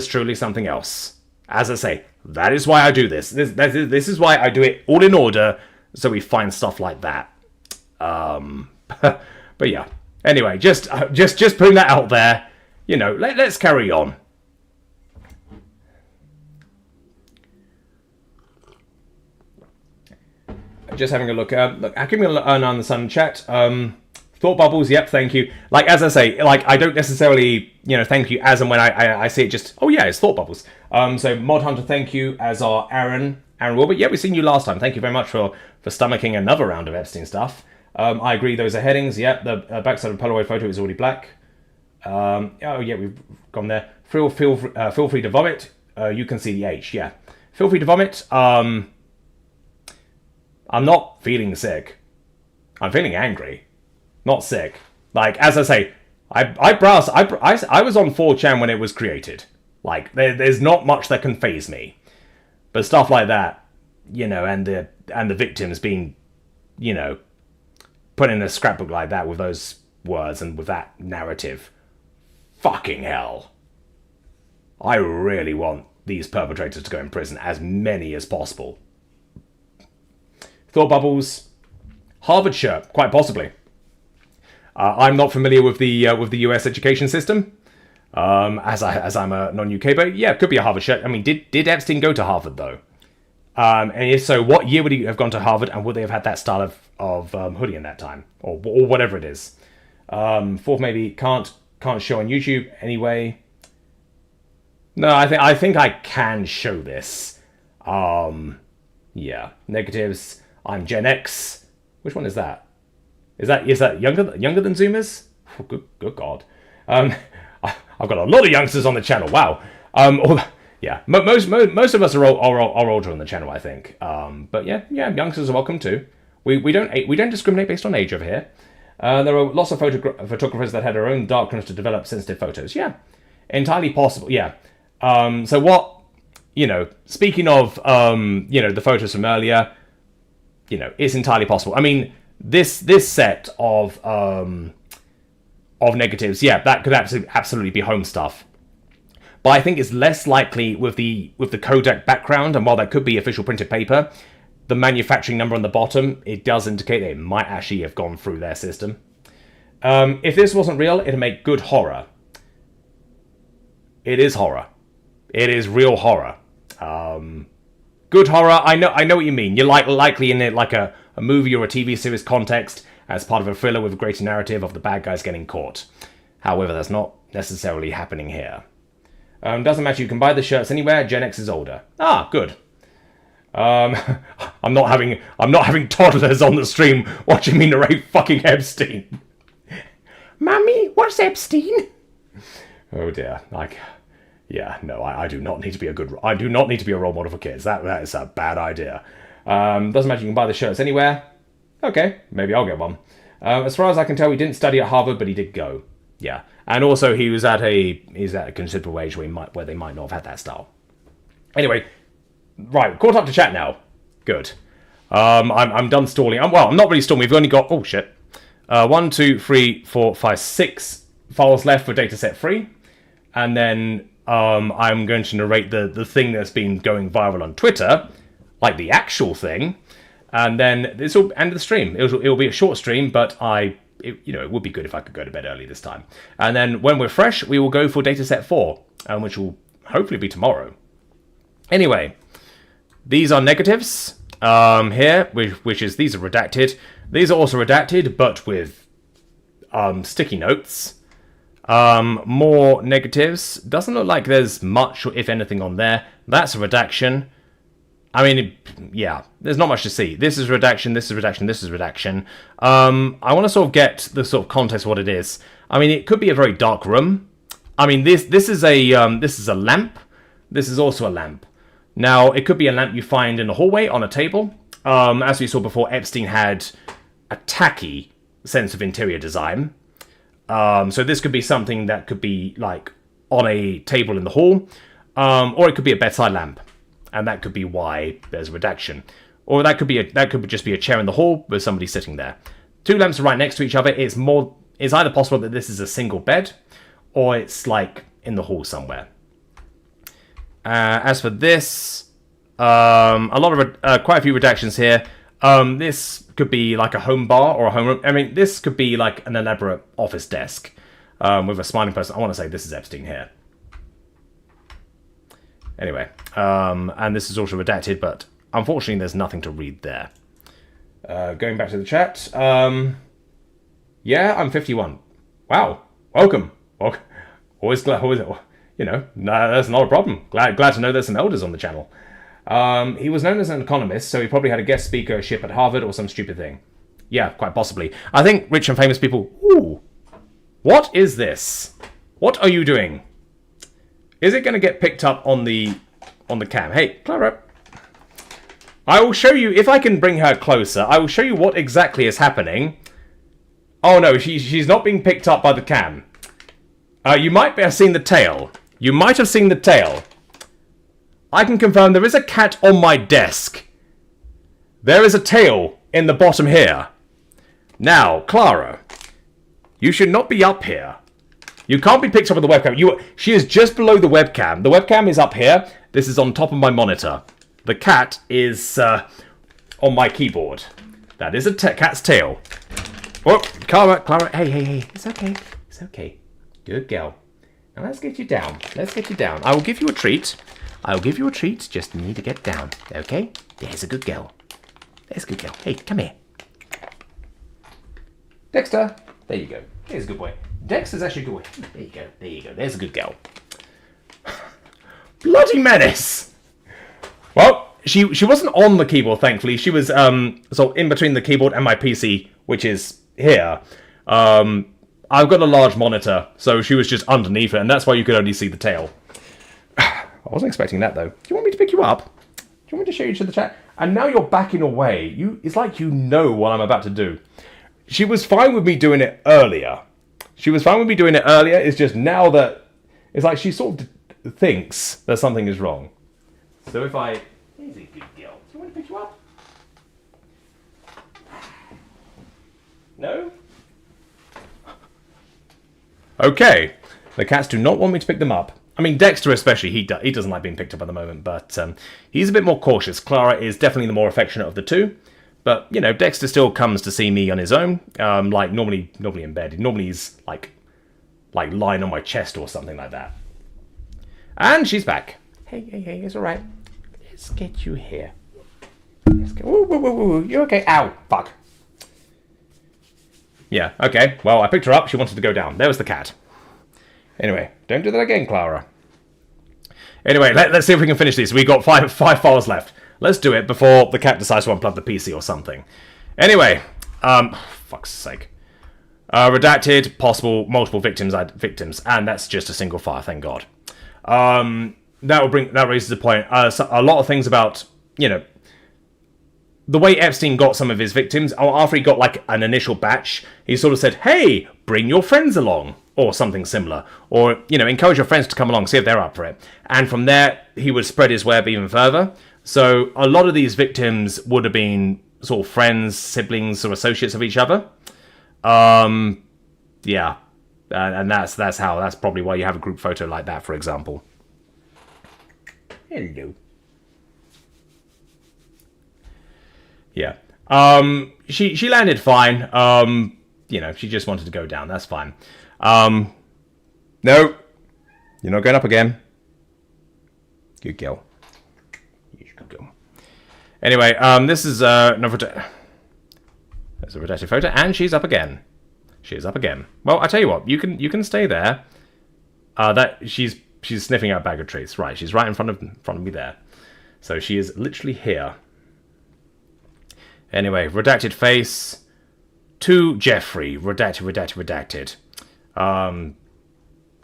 truly something else. As I say, that is why I do this. This is why I do it all in order, so we find stuff like that. But yeah. Anyway, just putting that out there. You know, let's carry on. Just having a look. Look, Hakim on the Sun chat. Thought bubbles. Yep, thank you. Like, as I say, like, I don't necessarily, you know, thank you as and when I see it. Just, oh yeah, it's thought bubbles. So Mod Hunter, thank you, as are Aaron Wilbert. Yeah, we've seen you last time. Thank you very much for stomaching another round of Epstein stuff. I agree. Those are headings. Yep, the backside of the Polaroid photo is already black. Oh yeah, we've gone there. Feel free to vomit. You can see the H. Yeah, feel free to vomit. I'm not feeling sick. I'm feeling angry, not sick. Like, as I say, I was on 4chan when it was created. Like, there's not much that can faze me, but stuff like that, you know, and the victims being, you know, put in a scrapbook like that with those words and with that narrative. Fucking hell. I really want these perpetrators to go in prison, as many as possible. Thought bubbles. Harvard Tshirt, quite possibly. I'm not familiar with the US education system, as I'm a non-UK, but yeah, it could be a Harvard Tshirt. I mean, did Epstein go to Harvard though? And if so, what year would he have gone to Harvard, and would they have had that style of hoodie in that time, or whatever it is? Fourth, maybe can't show on YouTube anyway. No, I think I can show this. Yeah, negatives. I'm Gen X. Which one is that? Is that younger than Zoomers? Oh, good God. I've got a lot of youngsters on the channel. Wow. Yeah, most of us are older on the channel, I think. But yeah, youngsters are welcome too. We don't discriminate based on age over here. There are lots of photographers that had their own darkrooms to develop sensitive photos. Yeah, entirely possible. Yeah. So what, speaking of, the photos from earlier, it's entirely possible. I mean, this set of negatives, yeah, that could absolutely be home stuff. But I think it's less likely with the Kodak background, and while that could be official printed paper, the manufacturing number on the bottom, it does indicate that it might actually have gone through their system. If this wasn't real, it'd make good horror. It is horror. It is real horror. Good horror, I know what you mean. You're likely in it like a movie or a TV series context as part of a thriller with a greater narrative of the bad guys getting caught. However, that's not necessarily happening here. Doesn't matter, you can buy the shirts anywhere. Gen X is older. Ah, good. I'm not having toddlers on the stream watching me narrate fucking Epstein. Mummy, what's Epstein? Oh dear. Yeah, no, I do not need to be a role model for kids. That is a bad idea. Doesn't matter, you can buy the shirts anywhere. Okay, maybe I'll get one. As far as I can tell, he didn't study at Harvard, but he did go. Yeah, and also he's at a considerable age where they might not have had that style. Anyway, right, caught up to chat now. Good. I'm done stalling. I'm not really stalling. We've only got 1, 2, 3, 4, 5, 6 files left for dataset 3, and then I'm going to narrate the thing that's been going viral on Twitter, like the actual thing, and then this will end the stream. It'll be a short stream, but it would be good if I could go to bed early this time. And then when we're fresh, we will go for dataset 4, which will hopefully be tomorrow. Anyway, these are negatives here, which is these are redacted. These are also redacted, but with sticky notes. More negatives. Doesn't look like there's much, if anything, on there. That's a redaction. I mean, yeah, there's not much to see. This is redaction, this is redaction, this is redaction. I want to sort of get the sort of context of what it is. I mean, it could be a very dark room. I mean, this is a lamp. This is also a lamp. Now, it could be a lamp you find in a hallway on a table. As we saw before, Epstein had a tacky sense of interior design. So this could be something that could be like on a table in the hall, or it could be a bedside lamp, and that could be why there's a redaction. Or that could just be a chair in the hall with somebody sitting there. Two lamps are right next to each other. It's either possible that this is a single bed, or it's like in the hall somewhere. As for this, quite a few redactions here. This could be like a home bar or a home room. I mean, this could be like an elaborate office desk with a smiling person. I want to say this is Epstein here. Anyway, and this is also redacted, but unfortunately there's nothing to read there. Going back to the chat. Yeah, I'm 51. Wow. Welcome. Always glad, that's not a problem. Glad to know there's some elders on the channel. He was known as an economist, so he probably had a guest speakership at Harvard or some stupid thing. Yeah, quite possibly. I think rich and famous people... Ooh. What is this? What are you doing? Is it going to get picked up on the cam? Hey, Clara. I will show you, if I can bring her closer, I will show you what exactly is happening. Oh no, she's not being picked up by the cam. You might have seen the tail. You might have seen the tail. I can confirm there is a cat on my desk. There is a tail in the bottom here. Now, Clara, you should not be up here. You can't be picked up with the webcam. She is just below the webcam. The webcam is up here. This is on top of my monitor. The cat is on my keyboard. That is a cat's tail. Oh, Clara, hey. It's okay. Good girl. Now let's get you down. I will give you a treat. Just need to get down. Okay? There's a good girl. Hey, come here. Dexter. There you go. There's a good boy. Dexter's actually a good boy. There you go. There's a good girl. Bloody menace! Well, she wasn't on the keyboard, thankfully. She was sort of in between the keyboard and my PC, which is here. I've got a large monitor, so she was just underneath it, and that's why you could only see the tail. I wasn't expecting that, though. Do you want me to pick you up? Do you want me to show you to the chat? And now you're backing away. It's like you know what I'm about to do. She was fine with me doing it earlier. It's just now that... It's like she sort of thinks that something is wrong. So if I... Here's a good girl. Do you want to pick you up? No? Okay. The cats do not want me to pick them up. I mean, Dexter especially, he doesn't like being picked up at the moment, but he's a bit more cautious. Clara is definitely the more affectionate of the two. But, you know, Dexter still comes to see me on his own, like normally in bed. Normally he's like lying on my chest or something like that. And she's back. Hey, it's all right. Let's get you here. Whoa, you okay? Ow, fuck. Yeah, okay. Well, I picked her up. She wanted to go down. There was the cat. Anyway, don't do that again, Clara. Anyway, let's see if we can finish this. We've got five files left. Let's do it before the cat decides to unplug the PC or something. Anyway, fuck's sake. Redacted, possible, multiple victims, and that's just a single file, thank God. That raises a point. So a lot of things about, you know, the way Epstein got some of his victims, after he got like an initial batch, he sort of said, hey, bring your friends along, or something similar. Or, you know, encourage your friends to come along, see if they're up for it. And from there, he would spread his web even further. So a lot of these victims would have been sort of friends, siblings, or associates of each other. Yeah. And that's probably why you have a group photo like that, for example. Hello. Yeah. She landed fine. You know, she just wanted to go down. That's fine. No. You're not going up again. Good girl. Good girl. Anyway, this is another... There's a redacted photo, and she's up again. She's up again. Well, I tell you what, you can stay there. She's sniffing out a bag of treats. Right, she's right in front of me there. So she is literally here. Anyway, redacted face to Jeffrey. Redacted.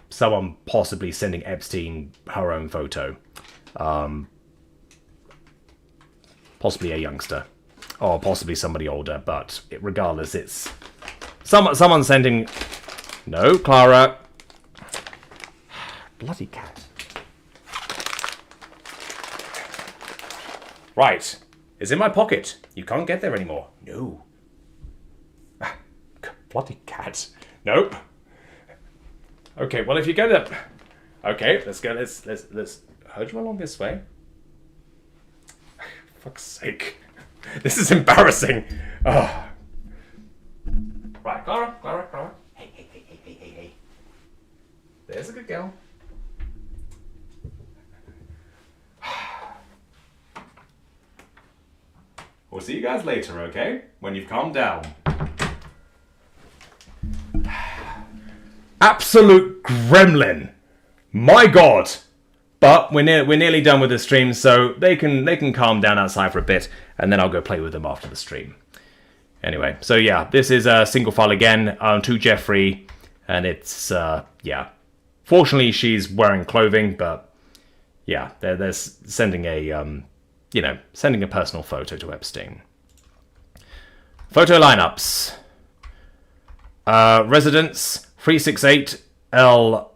Someone possibly sending Epstein her own photo. Possibly a youngster. Or possibly somebody older, but regardless, it's someone sending... No, Clara. Bloody cat. Right. It's in my pocket. You can't get there anymore. No. Bloody cat. Nope. Okay, well, if you get up... Okay, let's go. Let's herd you along this way. Fuck's sake. This is embarrassing. Oh. Right, Clara. Hey. There's a good girl. We'll see you guys later, okay? When you've calmed down. Absolute gremlin. My God. But we're nearly done with the stream, so they can calm down outside for a bit, and then I'll go play with them after the stream. Anyway, so yeah, this is a single file again to Jeffrey, and it's yeah. Fortunately, she's wearing clothing, but yeah, they're sending a sending a personal photo to Epstein. Photo lineups. Residence 368 L.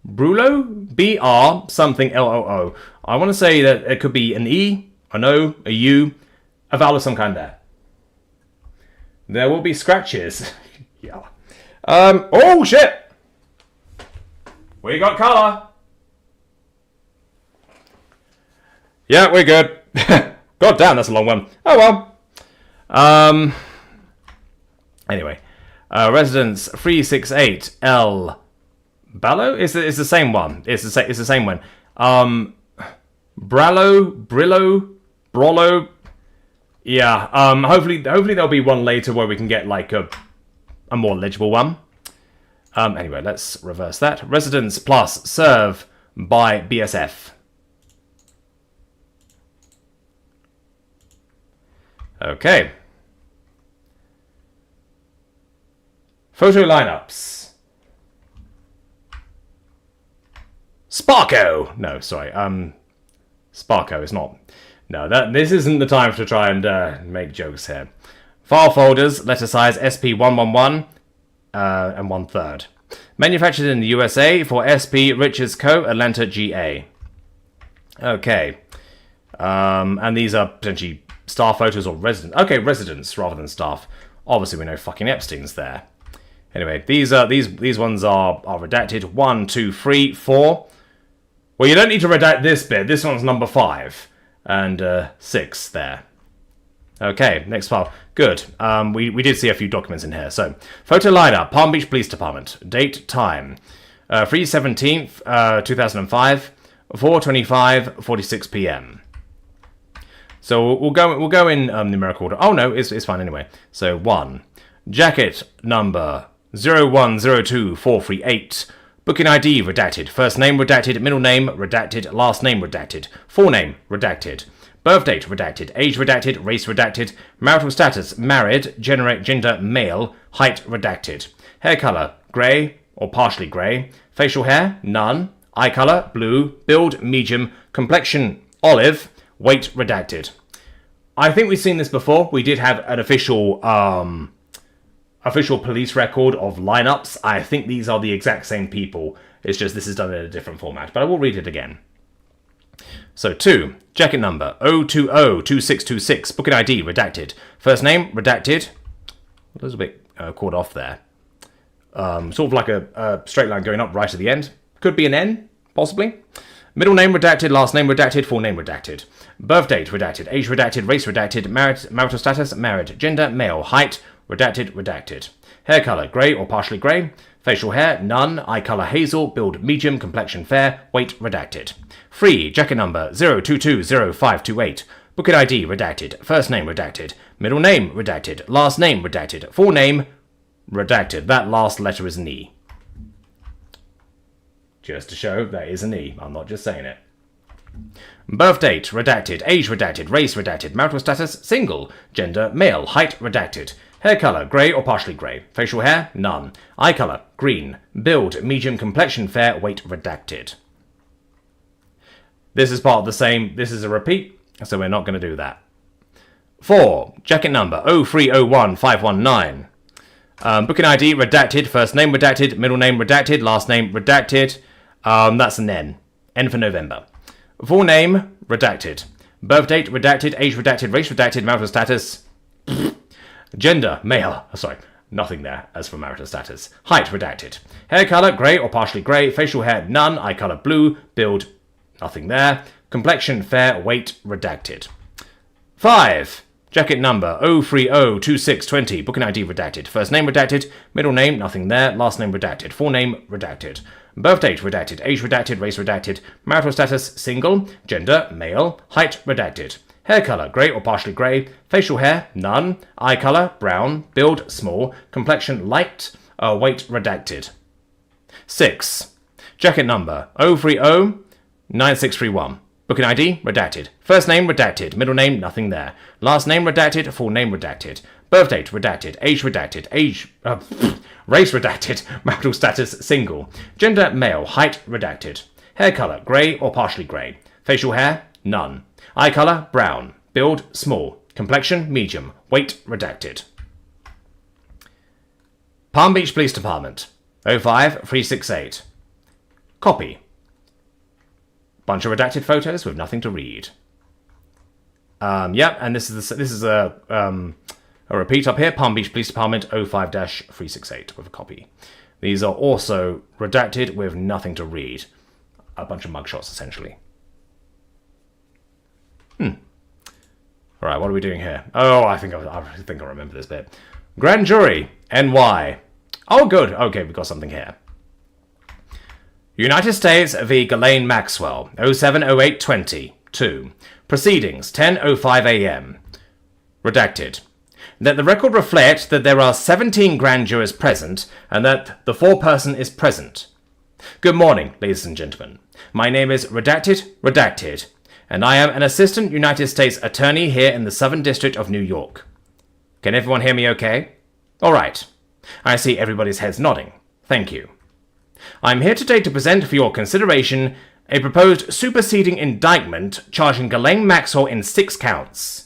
Brulo? BR something LOO. I want to say that it could be an E, an O, a U, a vowel of some kind there. There will be scratches. Yeah. Oh shit! We got color. Yeah, we're good. God damn, that's a long one. Oh well. Anyway, residence 368 L Ballo is the same one. It's the same one. Brollo. Yeah. Hopefully there'll be one later where we can get like a more legible one. Anyway, let's reverse that. Residence plus serve by BSF. Okay. Photo lineups. Sparko! No, sorry. Sparko is not. No, this isn't the time to try and make jokes here. File folders, letter size SP111 and 1/3. Manufactured in the USA for SP Richards Co. Atlanta, GA. Okay. And these are potentially staff photos or residents. Okay, residents rather than staff. Obviously, we know fucking Epstein's there. Anyway, these ones are redacted. 1, 2, 3, 4. Well, you don't need to redact this bit. This one's number 5 and 6 there. Okay, next file. Good. We did see a few documents in here. So, photo lineup, Palm Beach Police Department. Date, time. 3/17th, 2005, 4:25:46 p.m. So we'll go in numerical order. Oh no, it's fine anyway. So 1, jacket number 0102438. Booking ID redacted. First name redacted. Middle name redacted. Last name redacted. Full name redacted. Birth date redacted. Age redacted. Race redacted. Marital status married. Gender male. Height redacted. Hair color grey or partially grey. Facial hair none. Eye color blue. Build medium. Complexion olive. Weight redacted. I think we've seen this before. We did have an official police record of lineups. I think these are the exact same people. It's just this is done in a different format. But I will read it again. So 2, jacket number 0202626. Booking ID redacted. First name redacted. A little bit caught off there. Sort of like a straight line going up right at the end. Could be an N, possibly. Middle name redacted, last name redacted, full name redacted. Birth date redacted, age redacted, race redacted, marital status married, gender male, height redacted. Hair color grey or partially grey. Facial hair none. Eye color hazel. Build medium. Complexion fair. Weight redacted. 3, jacket number 0220528. Booking ID redacted. First name redacted. Middle name redacted. Last name redacted. Full name redacted. That last letter is an E. Just to show that is an E. I'm not just saying it. Birth date redacted. Age redacted. Race redacted. Marital status single. Gender male. Height redacted. Hair color grey or partially grey. Facial hair none. Eye color green. Build medium. Complexion fair. Weight redacted. This is part of the same. This is a repeat, so we're not going to do that. 4, jacket number 0301519. Booking ID redacted. First name redacted. Middle name redacted. Last name redacted. That's an N. N for November. Full name redacted. Birth date redacted. Age redacted. Race redacted. Marital status. Gender male. Sorry, nothing there as for marital status. Height redacted. Hair color grey or partially grey. Facial hair none. Eye color blue. Build nothing there. Complexion fair. Weight redacted. 5. Jacket number 0302620. Booking ID redacted. First name redacted. Middle name nothing there. Last name redacted. Full name redacted. Birth date redacted. Age redacted. Race redacted. Marital status single. Gender male. Height redacted. Hair color grey or partially grey. Facial hair none. Eye color brown. Build small. Complexion light. Weight redacted. 6. Jacket number 0309631. Booking ID redacted. First name redacted. Middle name nothing there. Last name redacted. Full name redacted. Birth date redacted. Age redacted. Race redacted. Marital status single. Gender male. Height redacted. Hair color grey or partially grey. Facial hair none. Eye color brown. Build small. Complexion medium. Weight redacted. Palm Beach Police Department 05368. Copy. Bunch of redacted photos with nothing to read. Yep, and this is a repeat up here. Palm Beach Police Department 05-368 with a copy. These are also redacted with nothing to read. A bunch of mugshots, essentially. Alright, what are we doing here? Oh, I think I remember this bit. Grand jury, NY. Oh, good. Okay, we've got something here. United States v. Ghislaine Maxwell, 070820. 2. Proceedings, 10:05 a.m. Redacted. That the record reflect that there are 17 grand jurors present and that the foreperson is present. Good morning, ladies and gentlemen. My name is Redacted, and I am an assistant United States attorney here in the Southern District of New York. Can everyone hear me okay? All right. I see everybody's heads nodding. Thank you. I'm here today to present for your consideration a proposed superseding indictment charging Ghislaine Maxwell in 6 counts.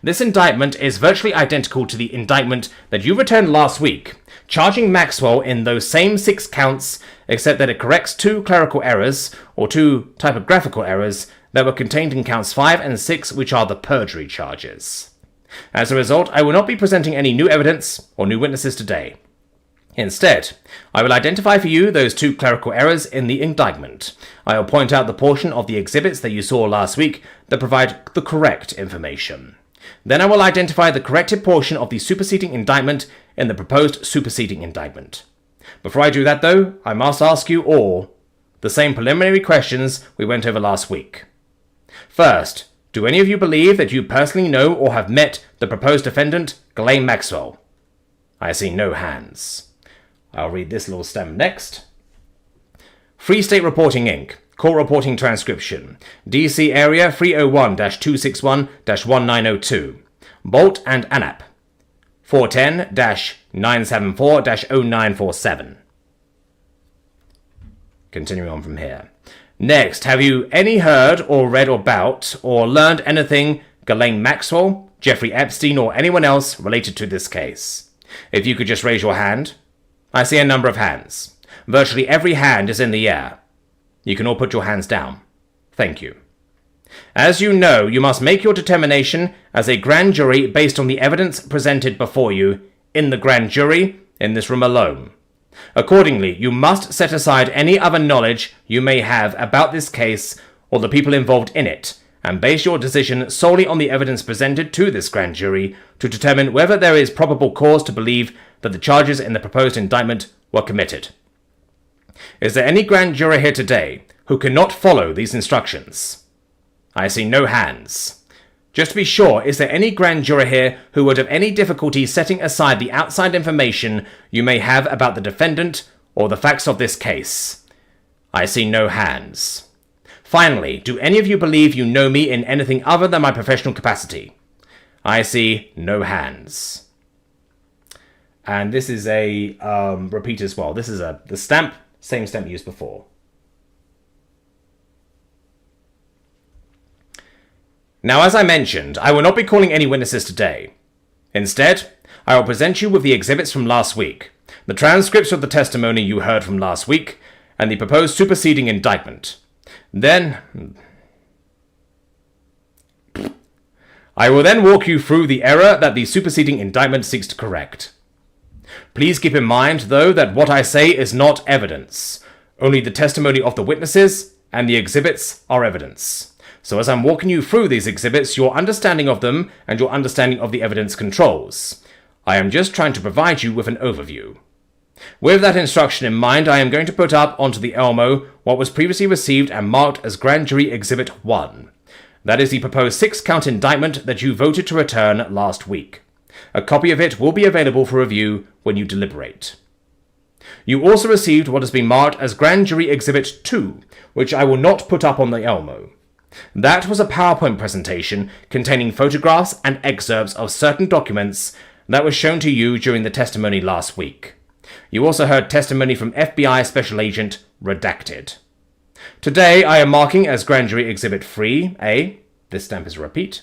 This indictment is virtually identical to the indictment that you returned last week, charging Maxwell in those same 6 counts, except that it corrects 2 clerical errors, or 2 typographical errors, that were contained in counts 5 and 6, which are the perjury charges. As a result, I will not be presenting any new evidence or new witnesses today. Instead, I will identify for you those 2 clerical errors in the indictment. I will point out the portion of the exhibits that you saw last week that provide the correct information. Then I will identify the corrected portion of the superseding indictment in the proposed superseding indictment. Before I do that, though, I must ask you all the same preliminary questions we went over last week. First, do any of you believe that you personally know or have met the proposed defendant, Ghislaine Maxwell? I see no hands. I'll read this little stem next. Free State Reporting, Inc. Court Reporting Transcription. DC Area 301-261-1902. Bolt and Anap. 410-974-0947. Continuing on from here. Next, have you any heard or read about or learned anything Ghislaine Maxwell, Jeffrey Epstein, or anyone else related to this case? If you could just raise your hand. I see a number of hands. Virtually every hand is in the air. You can all put your hands down. Thank you. As you know, you must make your determination as a grand jury based on the evidence presented before you in the grand jury in this room alone. Accordingly, you must set aside any other knowledge you may have about this case or the people involved in it, and base your decision solely on the evidence presented to this grand jury to determine whether there is probable cause to believe that the charges in the proposed indictment were committed. Is there any grand juror here today who cannot follow these instructions? I see no hands. Just to be sure, is there any grand juror here who would have any difficulty setting aside the outside information you may have about the defendant or the facts of this case? I see no hands. Finally, do any of you believe you know me in anything other than my professional capacity? I see no hands. And this is a repeat as well. This is the stamp, same stamp used before. Now, as I mentioned, I will not be calling any witnesses today. Instead, I will present you with the exhibits from last week, the transcripts of the testimony you heard from last week, and the proposed superseding indictment. Then, I will then walk you through the error that the superseding indictment seeks to correct. Please keep in mind, though, that what I say is not evidence. Only the testimony of the witnesses and the exhibits are evidence. So as I'm walking you through these exhibits, your understanding of them and your understanding of the evidence controls. I am just trying to provide you with an overview. With that instruction in mind, I am going to put up onto the Elmo what was previously received and marked as Grand Jury Exhibit 1. That is the proposed 6-count indictment that you voted to return last week. A copy of it will be available for review when you deliberate. You also received what has been marked as Grand Jury Exhibit 2, which I will not put up on the Elmo. That was a PowerPoint presentation containing photographs and excerpts of certain documents that was shown to you during the testimony last week. You also heard testimony from FBI Special Agent Redacted. Today I am marking as Grand Jury Exhibit 3A, this stamp is a repeat,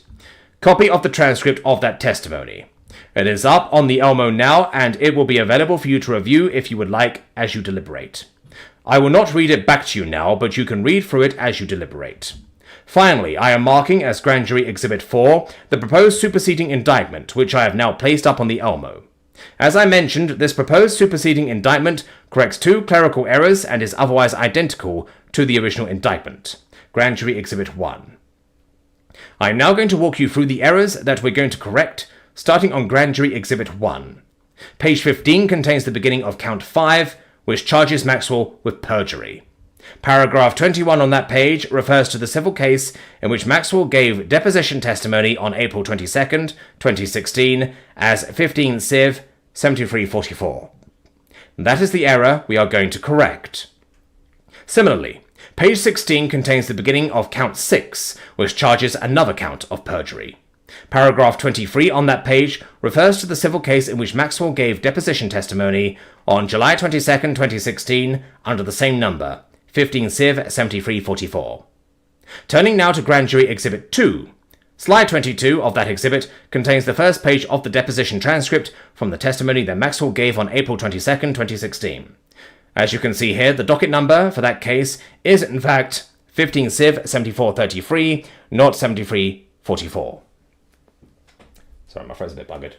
copy of the transcript of that testimony. It is up on the Elmo now, and it will be available for you to review if you would like as you deliberate. I will not read it back to you now, but you can read through it as you deliberate. Finally, I am marking as Grand Jury Exhibit 4 the proposed superseding indictment, which I have now placed up on the Elmo. As I mentioned, this proposed superseding indictment corrects 2 clerical errors and is otherwise identical to the original indictment. Grand Jury Exhibit 1. I am now going to walk you through the errors that we're going to correct, starting on Grand Jury Exhibit 1. Page 15 contains the beginning of Count 5, which charges Maxwell with perjury. Paragraph 21 on that page refers to the civil case in which Maxwell gave deposition testimony on April 22nd, 2016 as 15 Civ 7344. That is the error we are going to correct. Similarly, page 16 contains the beginning of Count 6, which charges another count of perjury. Paragraph 23 on that page refers to the civil case in which Maxwell gave deposition testimony on July 22nd, 2016 under the same number, 15 Civ 7344. Turning now to Grand Jury Exhibit 2. Slide 22 of that exhibit contains the first page of the deposition transcript from the testimony that Maxwell gave on April 22nd, 2016. As you can see here, the docket number for that case is in fact 15 Civ 7433, not 7344. Sorry, my throat's a bit buggered.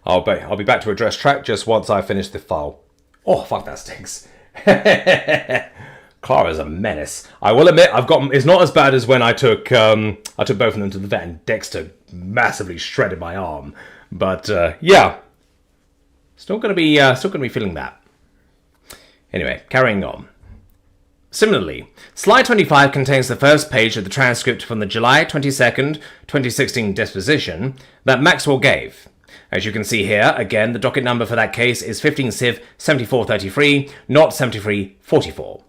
I'll be back to address track just once I finish the file. Oh, fuck, that stinks. Clara's a menace. I will admit, it's not as bad as when I took both of them to the vet and Dexter massively shredded my arm. But yeah, still gonna be feeling that. Anyway, carrying on. Similarly, slide 25 contains the first page of the transcript from the July 22nd, 2016 deposition that Maxwell gave. As you can see here, again, the docket number for that case is 15 Civ 7433, not 7344.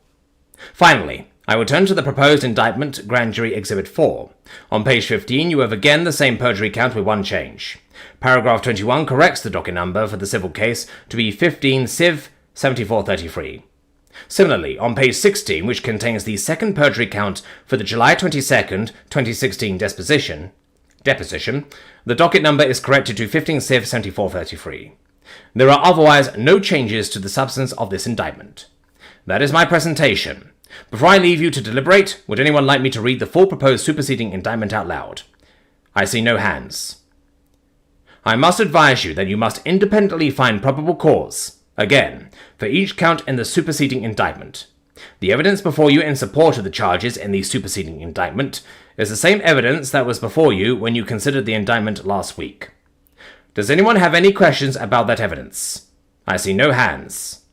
Finally, I will turn to the proposed indictment, Grand Jury Exhibit 4. On page 15, you have again the same perjury count with one change. Paragraph 21 corrects the docket number for the civil case to be 15 Civ 7433. Similarly, on page 16, which contains the second perjury count for the July 22nd, 2016 deposition, the docket number is corrected to 15 Civ 7433. There are otherwise no changes to the substance of this indictment. That is my presentation. Before I leave you to deliberate, would anyone like me to read the full proposed superseding indictment out loud? I see no hands. I must advise you that you must independently find probable cause, again, for each count in the superseding indictment. The evidence before you in support of the charges in the superseding indictment is the same evidence that was before you when you considered the indictment last week. Does anyone have any questions about that evidence? I see no hands.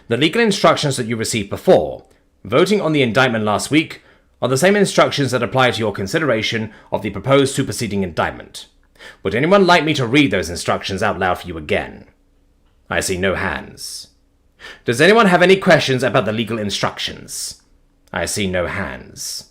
The legal instructions that you received before, voting on the indictment last week, are the same instructions that apply to your consideration of the proposed superseding indictment. Would anyone like me to read those instructions out loud for you again? I see no hands. Does anyone have any questions about the legal instructions? I see no hands.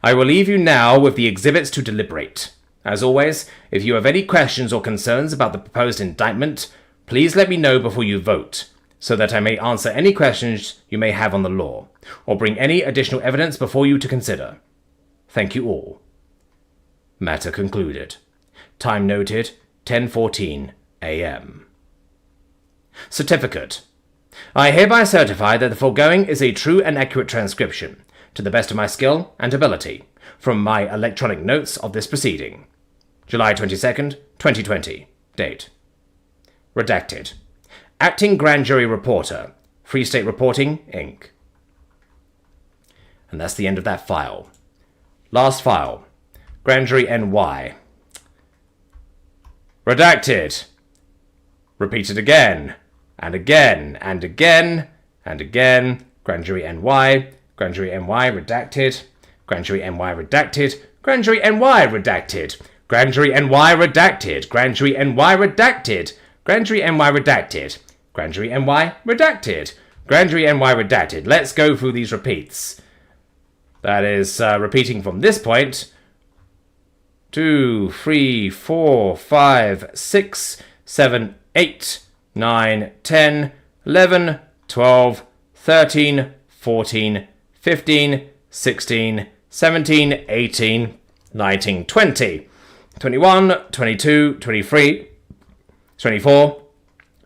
I will leave you now with the exhibits to deliberate. As always, if you have any questions or concerns about the proposed indictment, please let me know before you vote, so that I may answer any questions you may have on the law, or bring any additional evidence before you to consider. Thank you all. Matter concluded. Time noted, 10:14 a.m. Certificate. I hereby certify that the foregoing is a true and accurate transcription, to the best of my skill and ability, from my electronic notes of this proceeding. July 22nd, 2020. Date. Redacted. Acting Grand Jury Reporter. Free State Reporting, Inc. And that's the end of that file. Last file. Grand Jury NY. Redacted. Repeated again, and again, and again, and again. Grand Jury NY. Grand Jury NY redacted. Grand Jury NY redacted. Grand Jury NY redacted. Grand Jury NY redacted. Grand Jury NY redacted. Grand Jury NY redacted. Grand Jury NY redacted. Grand Jury NY redacted. Let's go through these repeats. That is repeating from this point. 2, 3, 4, 5, 6, 7, 8, 9, 10, 11, 12, 13, 14, 15, 16, 17, 18, 19, 20, 21, 22, 23, 24,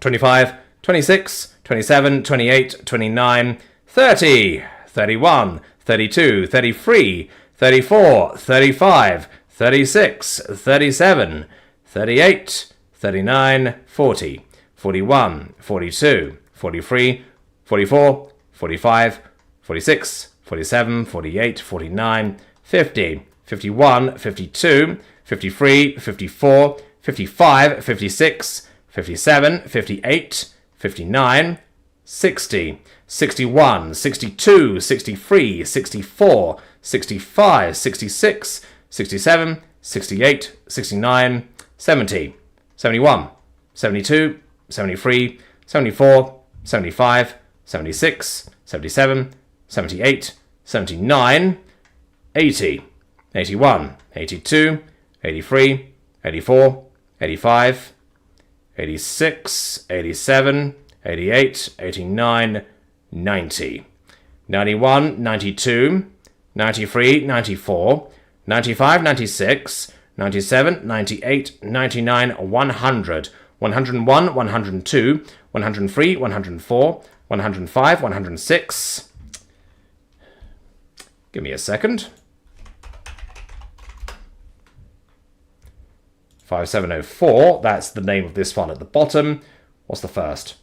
25, 26, 27, 28, 29, 30, 31, 32, 33, 34, 35, 36, 37, 38, 39, 40, 41, 42, 43, 44, 45, 46, 47, 48, 49, 50, 51, 52, 53, 54, 55, 56, 57, 58, 59, 60, 61, 62, 63, 64, 65, 66, 67, 68, 69, 70, 71, 72, 73, 74, 75, 76, 77, 78, 79, 80, 81, 82, 83, 84, 85, 86, 87, 88, 89, 90, 91, 92, 93, 94, 95, 96, 97, 98, 99, 100, 101, 102, 103, 104, 105, 106. Give me a second. 5704, that's the name of this file at the bottom. What's the first?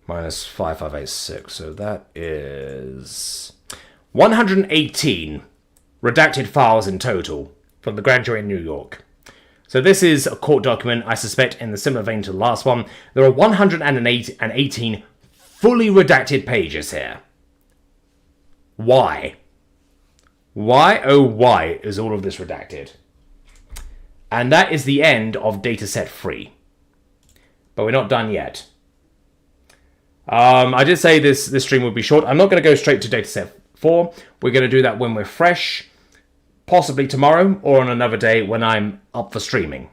Minus 5586, so that is 118 redacted files in total from the grand jury in New York. So this is a court document, I suspect, in the similar vein to the last one. There are 118 fully redacted pages here. Why? Why, oh why, is all of this redacted? And that is the end of dataset 3. But we're not done yet. I did say this stream would be short. I'm not going to go straight to dataset 4. We're going to do that when we're fresh. Possibly tomorrow or on another day when I'm up for streaming.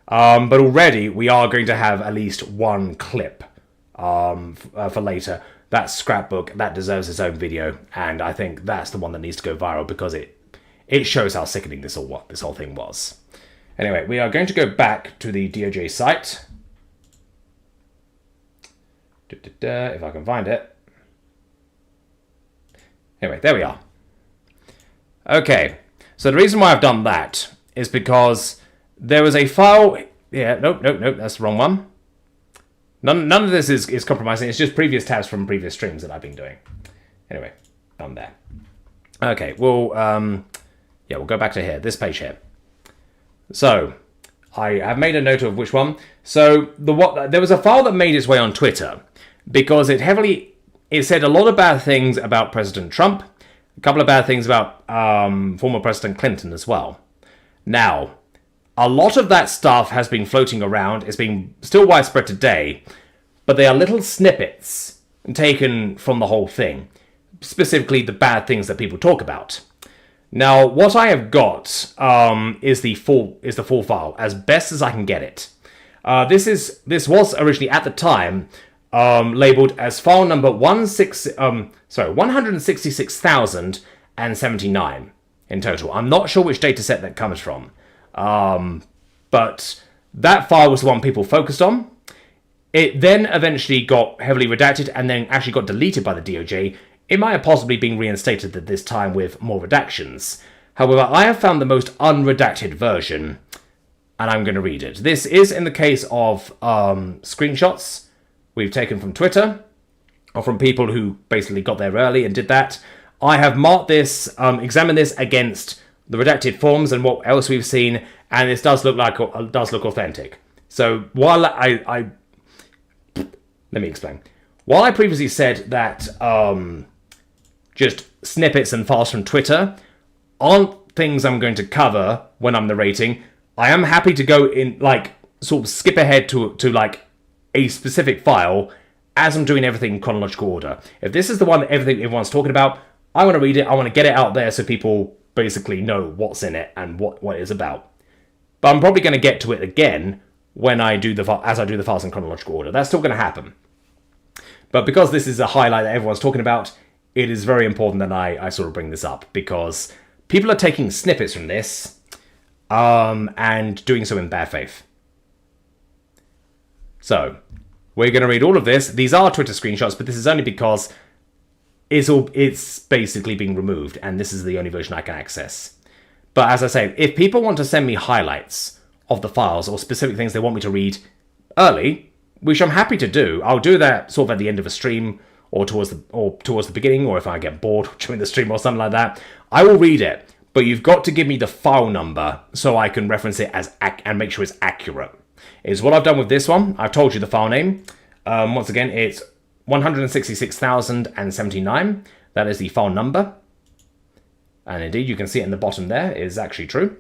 But already we are going to have at least one clip for later. That scrapbook, that deserves its own video, and I think that's the one that needs to go viral because it shows how sickening this whole thing was. Anyway, we are going to go back to the DOJ site. If I can find it. Anyway, there we are. Okay, so the reason why I've done that is because there was a file... Yeah, nope, that's the wrong one. None of this is compromising. It's just previous tabs from previous streams that I've been doing. Anyway, done there. Okay, we'll go back to here, this page here. So, I have made a note of which one. So, there was a file that made its way on Twitter because it said a lot of bad things about President Trump, a couple of bad things about former President Clinton as well. Now, a lot of that stuff has been floating around. It's been still widespread today, but they are little snippets taken from the whole thing, specifically the bad things that people talk about. Now, what I have got is the full file, as best as I can get it. This was originally at the time labeled as file number 166,079 in total. I'm not sure which dataset that comes from. But that file was the one people focused on. It then eventually got heavily redacted and then actually got deleted by the DOJ. It might have possibly been reinstated at this time with more redactions. However, I have found the most unredacted version, and I'm going to read it. This is in the case of screenshots we've taken from Twitter, or from people who basically got there early and did that. I have marked this, examined this against the redacted forms and what else we've seen, and this does look authentic. So while let me explain. While I previously said that just snippets and files from Twitter aren't things I'm going to cover when I'm narrating, I am happy to go in, sort of skip ahead to a specific file as I'm doing everything in chronological order. If this is the one that everyone's talking about, I want to read it, I want to get it out there so people basically know what's in it and what it's about. But I'm probably going to get to it again when I do the files in chronological order. That's still going to happen. But because this is a highlight that everyone's talking about, it is very important that I sort of bring this up, because people are taking snippets from this and doing so in bad faith. So, we're going to read all of this. These are Twitter screenshots, but this is only because it's basically being removed, and this is the only version I can access. But as I say, if people want to send me highlights of the files or specific things they want me to read early, which I'm happy to do, I'll do that sort of at the end of a stream or towards the beginning, or if I get bored during the stream or something like that, I will read it. But you've got to give me the file number so I can reference it and make sure it's accurate. Is what I've done with this one. I've told you the file name. Once again, it's 166,079. That is the file number. And indeed, you can see it in the bottom there. It is actually true.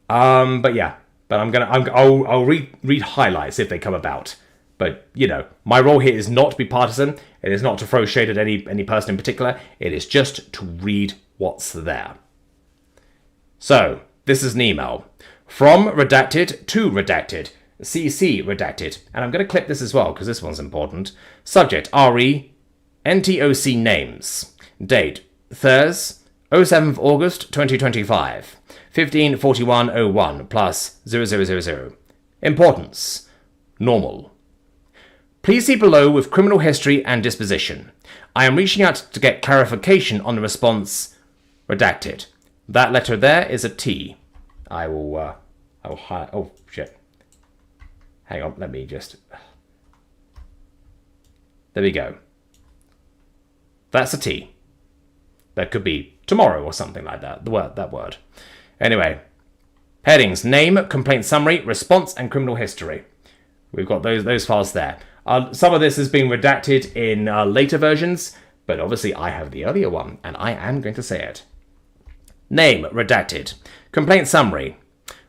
But yeah, but I'll read highlights if they come about. But you know, my role here is not to be partisan. It is not to throw shade at any person in particular. It is just to read what's there. So this is an email from redacted to redacted. CC redacted. And I'm going to clip this as well because this one's important. Subject RE NTOC names. Date Thurs 07th August 2025. 154101 plus 0000. Importance normal. Please see below with criminal history and disposition. I am reaching out to get clarification on the response redacted. That letter there is a T. I will hide. Oh shit. Hang on, let me just. There we go. That's a T. That could be tomorrow or something like that. That word. Anyway, headings: name, complaint summary, response, and criminal history. We've got those files there. Some of this has been redacted in later versions, but obviously I have the earlier one, and I am going to say it. Name redacted. Complaint summary.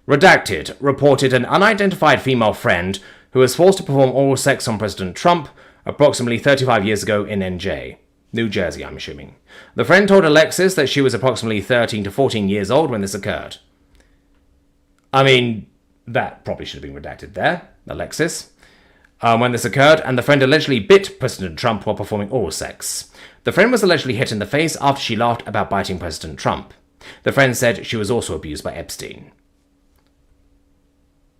Redacted reported an unidentified female friend who was forced to perform oral sex on President Trump approximately 35 years ago in NJ. New Jersey, I'm assuming. The friend told Alexis that she was approximately 13 to 14 years old when this occurred. I mean, that probably should have been redacted there, Alexis. When this occurred, and the friend allegedly bit President Trump while performing oral sex. The friend was allegedly hit in the face after she laughed about biting President Trump. The friend said she was also abused by Epstein.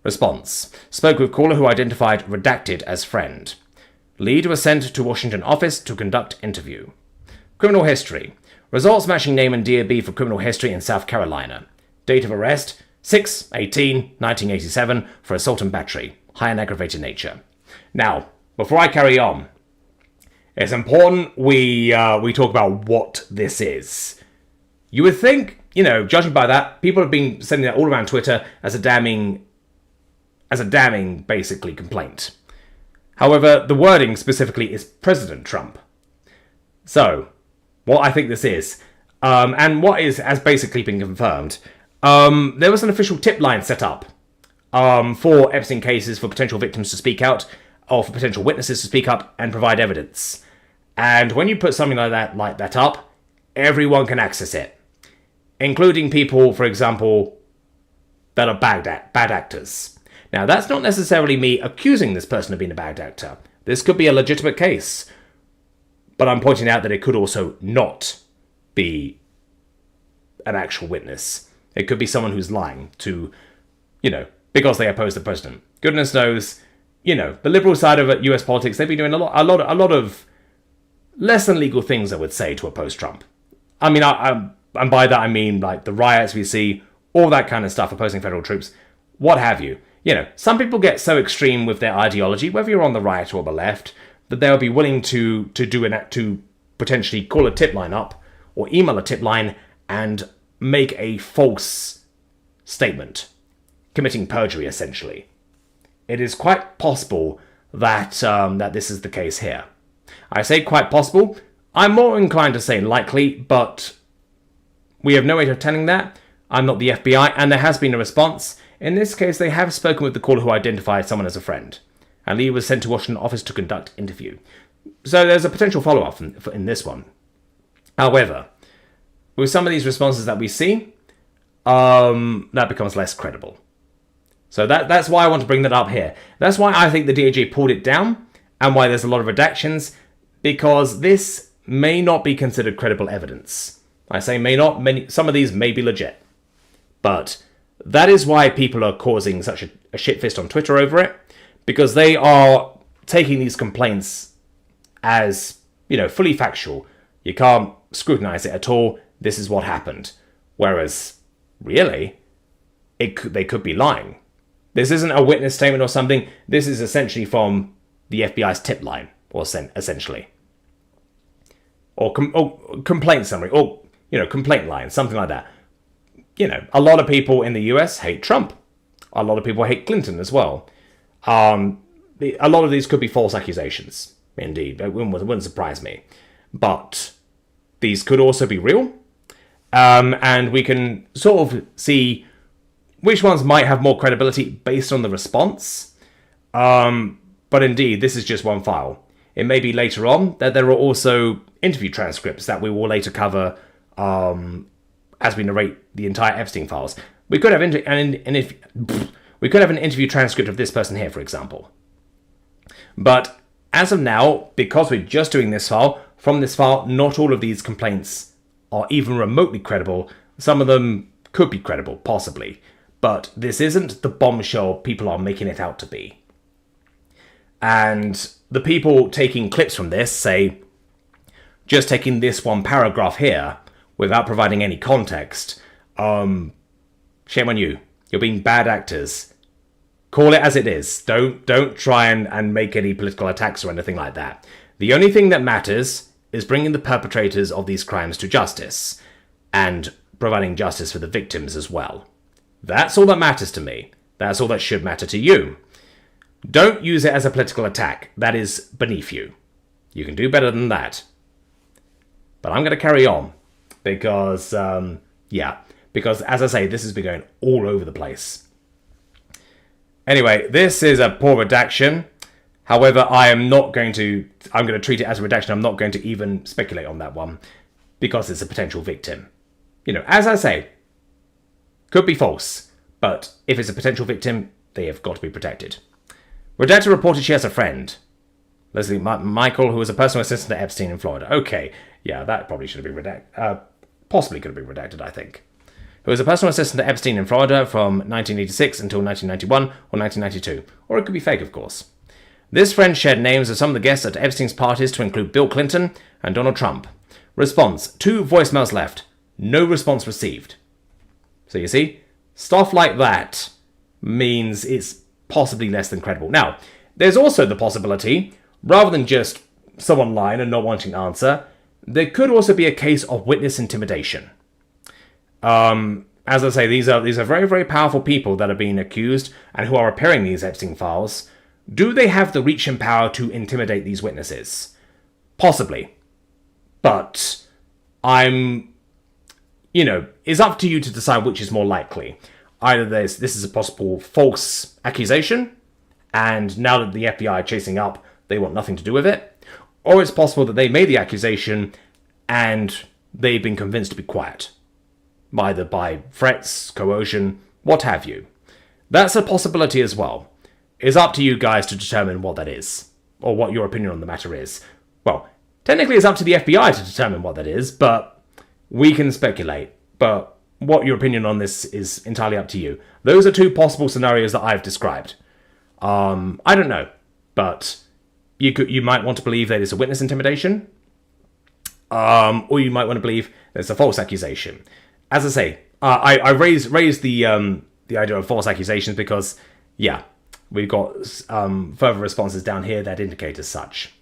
Response. Spoke with caller who identified redacted as friend. Lead was sent to Washington office to conduct interview. Criminal history. Results matching name and DOB for criminal history in South Carolina. Date of arrest 6/18/1987 for assault and battery. High and aggravated nature. Now, before I carry on, it's important we talk about what this is. You would think, you know, judging by that, people have been sending that all around Twitter as a damning basically complaint. However, the wording specifically is President Trump. So, what I think this is, and what has basically been confirmed, there was an official tip line set up for Epstein cases for potential victims to speak out, or for potential witnesses to speak up and provide evidence. And when you put something like that up, everyone can access it, including people, for example, that are bad actors. Now, that's not necessarily me accusing this person of being a bad actor. This could be a legitimate case, but I'm pointing out that it could also not be an actual witness. It could be someone who's lying to, because they oppose the president. Goodness knows, the liberal side of US politics, they've been doing a lot of less than legal things, I would say, to oppose Trump. I mean, and by that I mean like the riots we see, all that kind of stuff, opposing federal troops, what have you. Some people get so extreme with their ideology, whether you're on the right or the left, that they'll be willing to potentially call a tip line up or email a tip line and make a false statement, committing perjury essentially. It is quite possible that this is the case here. I say quite possible. I'm more inclined to say likely, but we have no way of telling that. I'm not the FBI, and there has been a response. In this case, they have spoken with the caller who identified someone as a friend, and Lee was sent to Washington office to conduct interview. So there's a potential follow-up in this one. However, with some of these responses that we see, that becomes less credible. So that's why I want to bring that up here. That's why I think the DOJ pulled it down, and why there's a lot of redactions, because this may not be considered credible evidence. I say may not, some of these may be legit. But That is why people are causing such a shit fist on Twitter over it, because they are taking these complaints as, fully factual. You can't scrutinize it at all. This is what happened. Whereas, really, they could be lying. This isn't a witness statement or something. This is essentially from the FBI's tip line, or essentially. Or complaint summary, or, complaint line, something like that. A lot of people in the US hate Trump. A lot of people hate Clinton as well. A lot of these could be false accusations. Indeed, it wouldn't surprise me. But these could also be real. And we can sort of see which ones might have more credibility based on the response. But indeed, this is just one file. It may be later on that there are also interview transcripts that we will later cover as we narrate the entire Epstein files. We could have an interview transcript of this person here, for example. But as of now, because we're just doing this file, from this file, not all of these complaints are even remotely credible. Some of them could be credible, possibly. But this isn't the bombshell people are making it out to be. And the people taking clips from this say, just taking this one paragraph here, without providing any context, shame on you. You're being bad actors. Call it as it is. Don't try and make any political attacks or anything like that. The only thing that matters is bringing the perpetrators of these crimes to justice, and providing justice for the victims as well. That's all that matters to me. That's all that should matter to you. Don't use it as a political attack. That is beneath you. You can do better than that. But I'm going to carry on. Because, because as I say, this has been going all over the place. Anyway, this is a poor redaction. However, I'm going to treat it as a redaction. I'm not going to even speculate on that one. Because it's a potential victim. As I say, could be false. But if it's a potential victim, they have got to be protected. Redactor reported she has a friend. Leslie Michael, who was a personal assistant to Epstein in Florida. Okay, yeah, that probably should have been redacted. Possibly could have been redacted, I think. Who was a personal assistant to Epstein in Florida from 1986 until 1991 or 1992. Or it could be fake, of course. This friend shared names of some of the guests at Epstein's parties to include Bill Clinton and Donald Trump. Response: 2 voicemails left. No response received. So you see, stuff like that means it's possibly less than credible. Now, there's also the possibility, rather than just someone lying and not wanting to answer, there could also be a case of witness intimidation. As I say, these are very, very powerful people that are being accused and who are appearing these Epstein files. Do they have the reach and power to intimidate these witnesses? Possibly. But it's up to you to decide which is more likely. Either this is a possible false accusation, and now that the FBI are chasing up, they want nothing to do with it. Or it's possible that they made the accusation and they've been convinced to be quiet. Either by threats, coercion, what have you. That's a possibility as well. It's up to you guys to determine what that is, or what your opinion on the matter is. Well, technically it's up to the FBI to determine what that is, but we can speculate. But what your opinion on this is entirely up to you. Those are 2 possible scenarios that I've described. I don't know, but you might want to believe that it's a witness intimidation, or you might want to believe that it's a false accusation. As I say, I raised the idea of false accusations because, we've got further responses down here that indicate as such.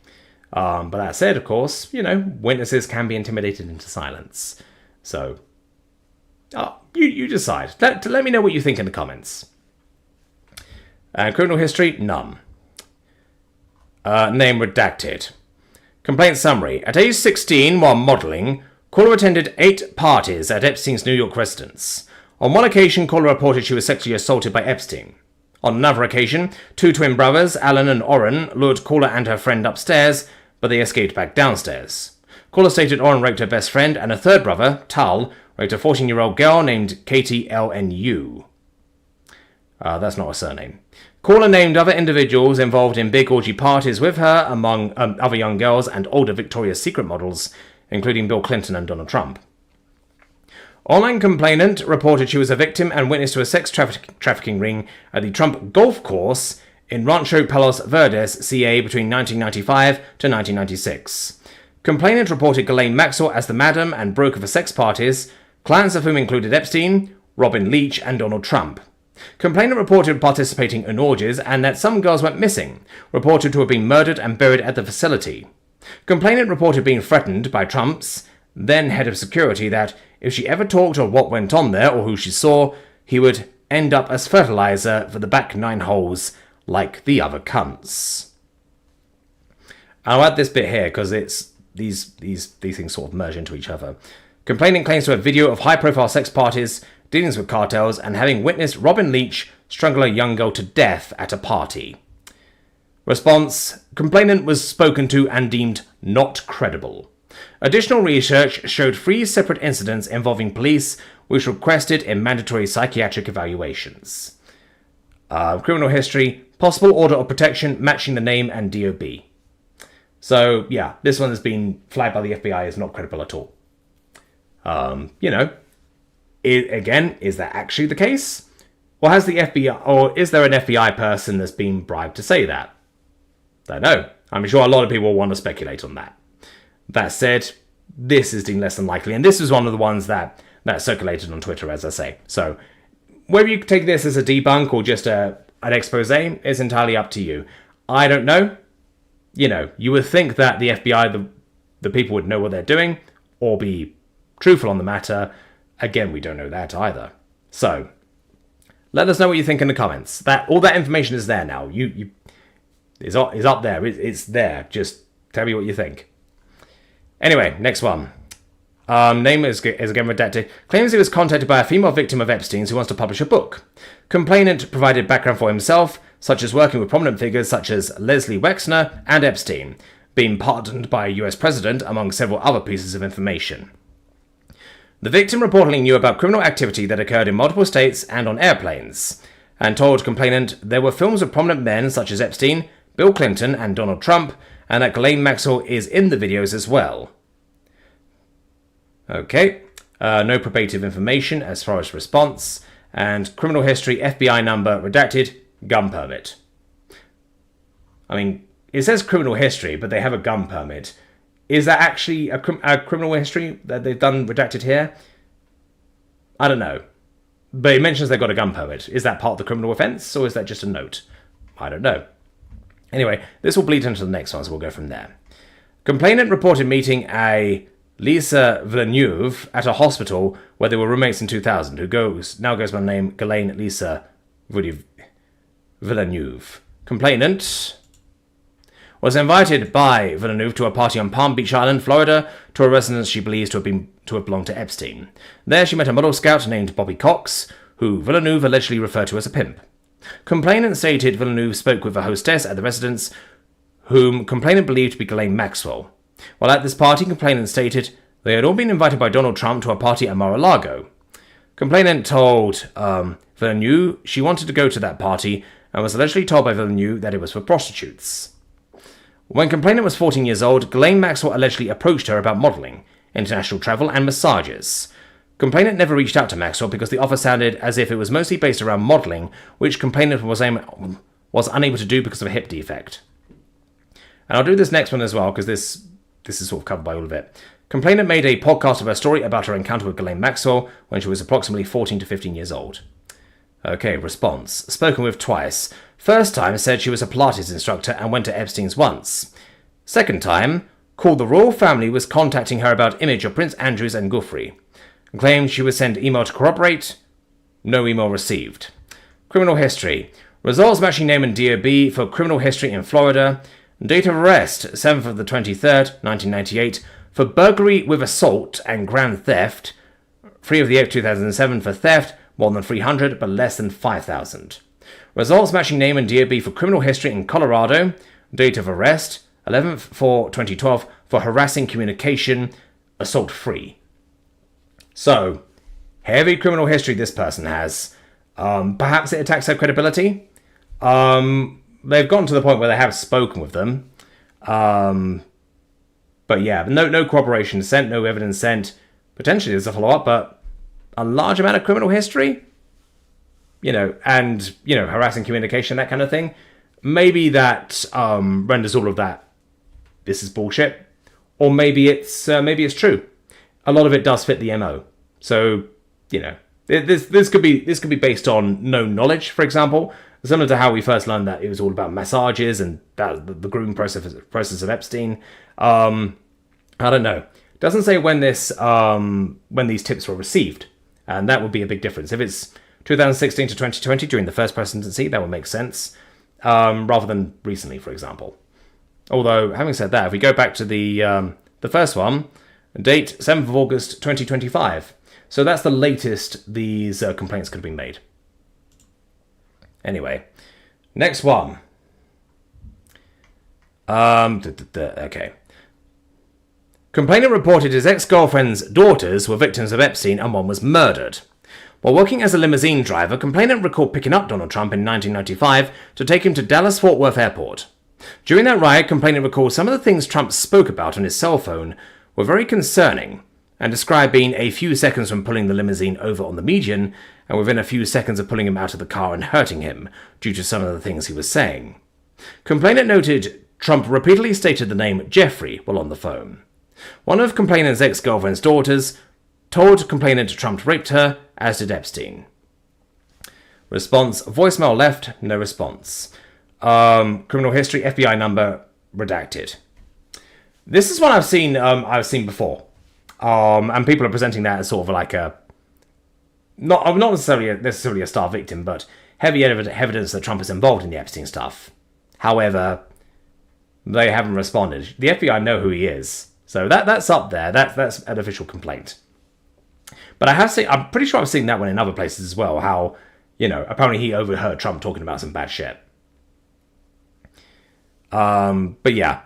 But that said, of course, witnesses can be intimidated into silence. So, you decide. Let me know what you think in the comments. Criminal history, none. Name redacted. Complaint summary. At age 16, while modelling, caller attended 8 parties at Epstein's New York residence. On one occasion, caller reported she was sexually assaulted by Epstein. On another occasion, 2 twin brothers, Alan and Orrin, lured caller and her friend upstairs, but they escaped back downstairs. Caller stated Orrin raped her best friend, and a third brother, Tal, raped a 14-year-old girl named Katie LNU. That's not a surname. Caller named other individuals involved in big orgy parties with her, among other young girls and older Victoria's Secret models, including Bill Clinton and Donald Trump. Online complainant reported she was a victim and witness to a sex trafficking ring at the Trump golf course in Rancho Palos Verdes, CA, between 1995 to 1996. Complainant reported Ghislaine Maxwell as the madam and broker for sex parties, clients of whom included Epstein, Robin Leach, and Donald Trump. Complainant reported participating in orgies and that some girls went missing, reported to have been murdered and buried at the facility. Complainant reported being threatened by Trump's then head of security that if she ever talked of what went on there or who she saw, he would end up as fertilizer for the back 9 holes like the other cunts. I'll add this bit here because it's these things sort of merge into each other. Complainant claims to have video of high-profile sex parties, dealings with cartels, and having witnessed Robin Leach strangle a young girl to death at a party. Response: complainant was spoken to and deemed not credible. Additional research showed 3 separate incidents involving police which requested in mandatory psychiatric evaluations. Criminal history, possible order of protection matching the name and DOB. So, yeah, this one has been flagged by the FBI as not credible at all. Again, is that actually the case? Or has the FBI, or is there an FBI person that's been bribed to say that? Don't know. I'm sure a lot of people want to speculate on that. That said, this is deemed less than likely, and this was one of the ones that circulated on Twitter, as I say. So, whether you take this as a debunk or just an expose is entirely up to you. I don't know. You would think that the FBI, the people would know what they're doing, or be truthful on the matter. Again, we don't know that either. So, let us know what you think in the comments. All that information is there now. It's up there. It's there. Just tell me what you think. Anyway, next one. Name is again redacted. Claims he was contacted by a female victim of Epstein's who wants to publish a book. Complainant provided background for himself, such as working with prominent figures such as Leslie Wexner and Epstein, being pardoned by a US president, among several other pieces of information. The victim reportedly knew about criminal activity that occurred in multiple states and on airplanes, and told complainant there were films of prominent men such as Epstein, Bill Clinton, and Donald Trump, and that Ghislaine Maxwell is in the videos as well. Okay, no probative information as far as response, and criminal history, FBI number, redacted, gun permit. I mean, it says criminal history, but they have a gun permit. Is that actually a criminal history that they've done redacted here? I don't know. But it mentions they've got a gun permit. Is that part of the criminal offence, or is that just a note? I don't know. Anyway, this will bleed into the next one, so we'll go from there. Complainant reported meeting a Lisa Villeneuve at a hospital where they were roommates in 2000, who now goes by the name Ghislaine Lisa Villeneuve. Complainant was invited by Villeneuve to a party on Palm Beach Island, Florida, to a residence she believes to have belonged to Epstein. There she met a model scout named Bobby Cox, who Villeneuve allegedly referred to as a pimp. Complainant stated Villeneuve spoke with a hostess at the residence, whom complainant believed to be Ghislaine Maxwell. While at this party, complainant stated they had all been invited by Donald Trump to a party at Mar-a-Lago. Complainant told Villeneuve she wanted to go to that party and was allegedly told by Villeneuve that it was for prostitutes. When complainant was 14 years old, Ghislaine Maxwell allegedly approached her about modelling, international travel, and massages. Complainant never reached out to Maxwell because the offer sounded as if it was mostly based around modelling, which complainant was unable to do because of a hip defect. And I'll do this next one as well, because this is sort of covered by all of it. Complainant made a podcast of her story about her encounter with Ghislaine Maxwell when she was approximately 14 to 15 years old. Okay, response. Spoken with twice. First time said she was a Pilates instructor and went to Epstein's once. Second time, called the royal family was contacting her about image of Prince Andrews and Guthrie. Claimed she would send email to corroborate. No email received. Criminal history. Results matching name and DOB for criminal history in Florida. Date of arrest, 7th of the 23rd, 1998, for burglary with assault and grand theft. 3 of the 8th, 2007 for theft, more than 300 but less than 5,000. Results matching name and DOB for criminal history in Colorado. Date of arrest, 11th for 2012 for harassing communication, assault free. So, heavy criminal history this person has. Perhaps it attacks her credibility. They've gotten to the point where they have spoken with them. But yeah, no corroboration sent, no evidence sent. Potentially there's a follow-up, but a large amount of criminal history, and, harassing communication, that kind of thing, maybe that renders all of that, this is bullshit. Or maybe it's true. A lot of it does fit the MO. So, this could be based on known knowledge, for example, similar to how we first learned that it was all about massages and that the grooming process of Epstein. I don't know. Doesn't say when these tips were received, and that would be a big difference. If it's 2016 to 2020 during the first presidency, that would make sense, rather than recently, for example. Although, having said that, if we go back to the first one, date 7th of August 2025, so that's the latest these complaints could have been made. Anyway, next one. Okay. Complainant reported his ex-girlfriend's daughters were victims of Epstein and one was murdered. While working as a limousine driver, complainant recalled picking up Donald Trump in 1995 to take him to Dallas-Fort Worth Airport. During that ride, complainant recalled some of the things Trump spoke about on his cell phone were very concerning, and described being a few seconds from pulling the limousine over on the median, and within a few seconds of pulling him out of the car and hurting him, due to some of the things he was saying. Complainant noted Trump repeatedly stated the name Jeffrey while on the phone. One of complainant's ex-girlfriend's daughters told complainant Trump raped her, as did Epstein. Response: voicemail left, no response. Criminal history, FBI number, redacted. This is one I've seen before. And people are presenting that as sort of like not necessarily a star victim, but heavy evidence that Trump is involved in the Epstein stuff. However, they haven't responded. The FBI know who he is, so that's up there. That's an official complaint. But I'm pretty sure I've seen that one in other places as well. How, apparently he overheard Trump talking about some bad shit. But yeah,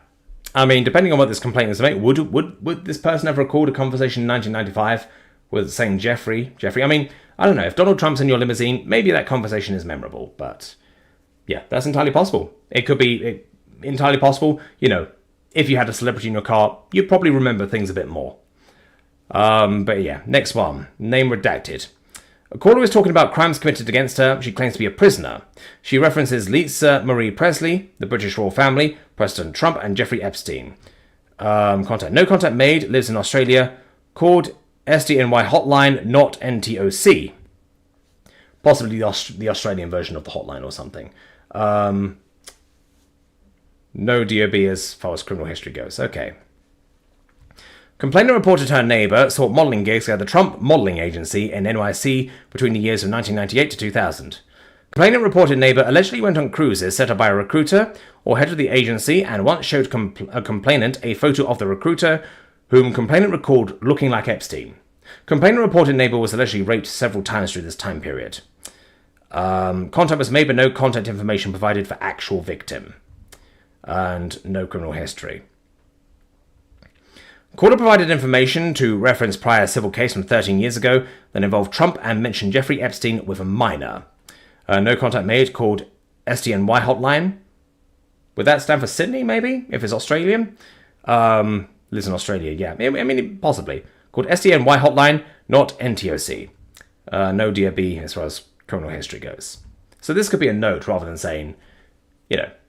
I mean, depending on what this complaint is about, would this person have recalled a conversation in 1995 with saying Jeffrey? I mean, I don't know. If Donald Trump's in your limousine, maybe that conversation is memorable. But yeah, that's entirely possible. It could be entirely possible. If you had a celebrity in your car, you'd probably remember things a bit more. But yeah, next one. Name redacted. A caller is talking about crimes committed against her. She claims to be a prisoner. She references Lisa Marie Presley, the British royal family, President Trump, and Jeffrey Epstein. Contact. No contact made. Lives in Australia. Called SDNY hotline, not NTOC. Possibly the Australian version of the hotline or something. No DOB as far as criminal history goes. Okay. Complainant reported her neighbour sought modelling gigs at the Trump Modelling Agency in NYC between the years of 1998 to 2000. Complainant reported neighbour allegedly went on cruises set up by a recruiter or head of the agency and once showed a complainant a photo of the recruiter, whom complainant recalled looking like Epstein. Complainant reported neighbour was allegedly raped several times during this time period. Contact was made but no contact information provided for actual victim. And no criminal history. Caller provided information to reference prior civil case from 13 years ago that involved Trump and mentioned Jeffrey Epstein with a minor. No contact made, called SDNY hotline. Would that stand for Sydney, maybe? If it's Australian? Lives in Australia, yeah. I mean, possibly. Called SDNY hotline, not NTOC. No DOB as far as criminal history goes. So this could be a note rather than saying,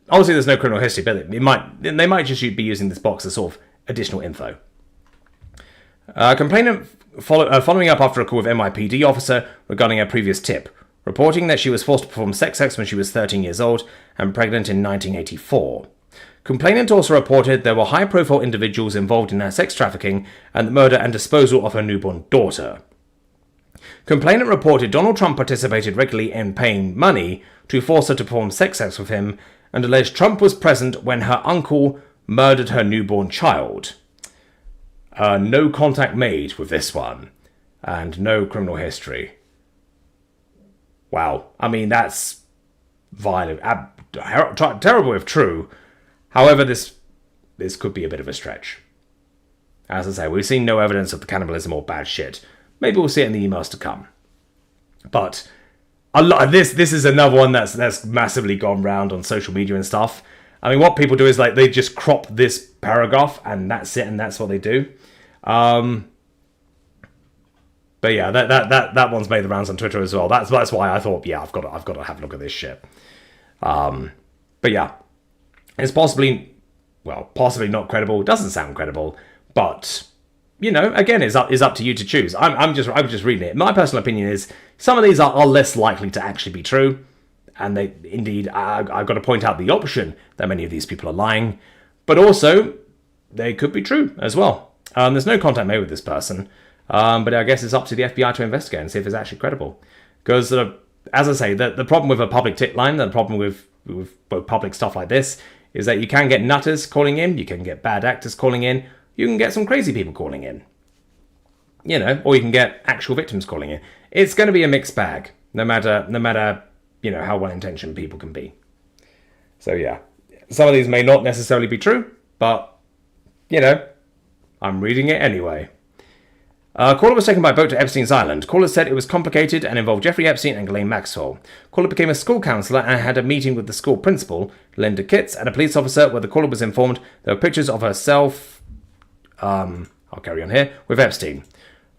obviously there's no criminal history, but they might just be using this box as sort of additional info. Complainant following up after a call with NYPD officer regarding a previous tip, reporting that she was forced to perform sex acts when she was 13 years old and pregnant in 1984. Complainant also reported there were high-profile individuals involved in her sex trafficking and the murder and disposal of her newborn daughter. Complainant reported Donald Trump participated regularly in paying money to force her to perform sex acts with him and alleged Trump was present when her uncle murdered her newborn child. No contact made with this one, and no criminal history. Wow, I mean, that's violent, terrible if true. However, this could be a bit of a stretch. As I say, we've seen no evidence of the cannibalism or bad shit. Maybe we'll see it in the emails to come. But this is another one that's massively gone round on social media and stuff. I mean, what people do is they just crop this paragraph and that's it, and that's what they do. But yeah, that one's made the rounds on Twitter as well. That's why I thought, yeah, I've got to have a look at this shit. But yeah, it's possibly not credible. It doesn't sound credible, but again, it's up to you to choose. I'm just reading it. My personal opinion is some of these are less likely to actually be true, and they indeed I've got to point out the option that many of these people are lying, but also they could be true as well. There's no contact made with this person, but I guess it's up to the FBI to investigate and see if it's actually credible. Because as I say, the problem with a public tip line, the problem with public stuff like this, is that you can get nutters calling in, you can get bad actors calling in, you can get some crazy people calling in, or you can get actual victims calling in. It's going to be a mixed bag, no matter how well-intentioned people can be. So yeah, some of these may not necessarily be true, but I'm reading it anyway. Caller was taken by boat to Epstein's Island. Caller said it was complicated and involved Jeffrey Epstein and Ghislaine Maxwell. Caller became a school counsellor and had a meeting with the school principal, Linda Kitts, and a police officer where the caller was informed there were pictures of herself, I'll carry on here, with Epstein.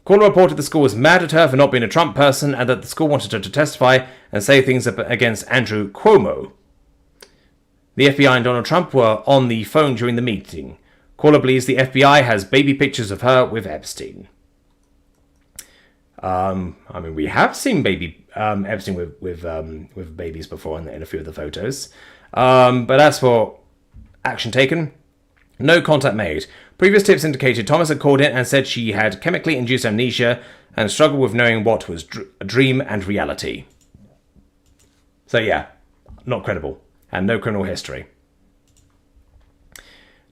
Caller reported the school was mad at her for not being a Trump person and that the school wanted her to testify and say things against Andrew Cuomo. The FBI and Donald Trump were on the phone during the meeting. Caller believes the FBI has baby pictures of her with Epstein. We have seen Epstein with babies before in a few of the photos. But as for action taken, no contact made. Previous tips indicated Thomas had called in and said she had chemically induced amnesia and struggled with knowing what was a dream and reality. So yeah, not credible, and no criminal history.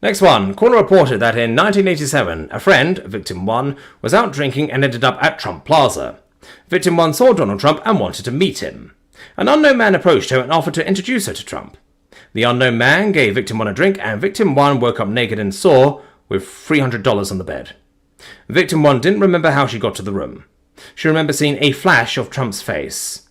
Next one. Caller reported that in 1987, a friend, Victim 1, was out drinking and ended up at Trump Plaza. Victim 1 saw Donald Trump and wanted to meet him. An unknown man approached her and offered to introduce her to Trump. The unknown man gave Victim 1 a drink, and Victim 1 woke up naked and sore with $300 on the bed. Victim 1 didn't remember how she got to the room. She remembered seeing a flash of Trump's face.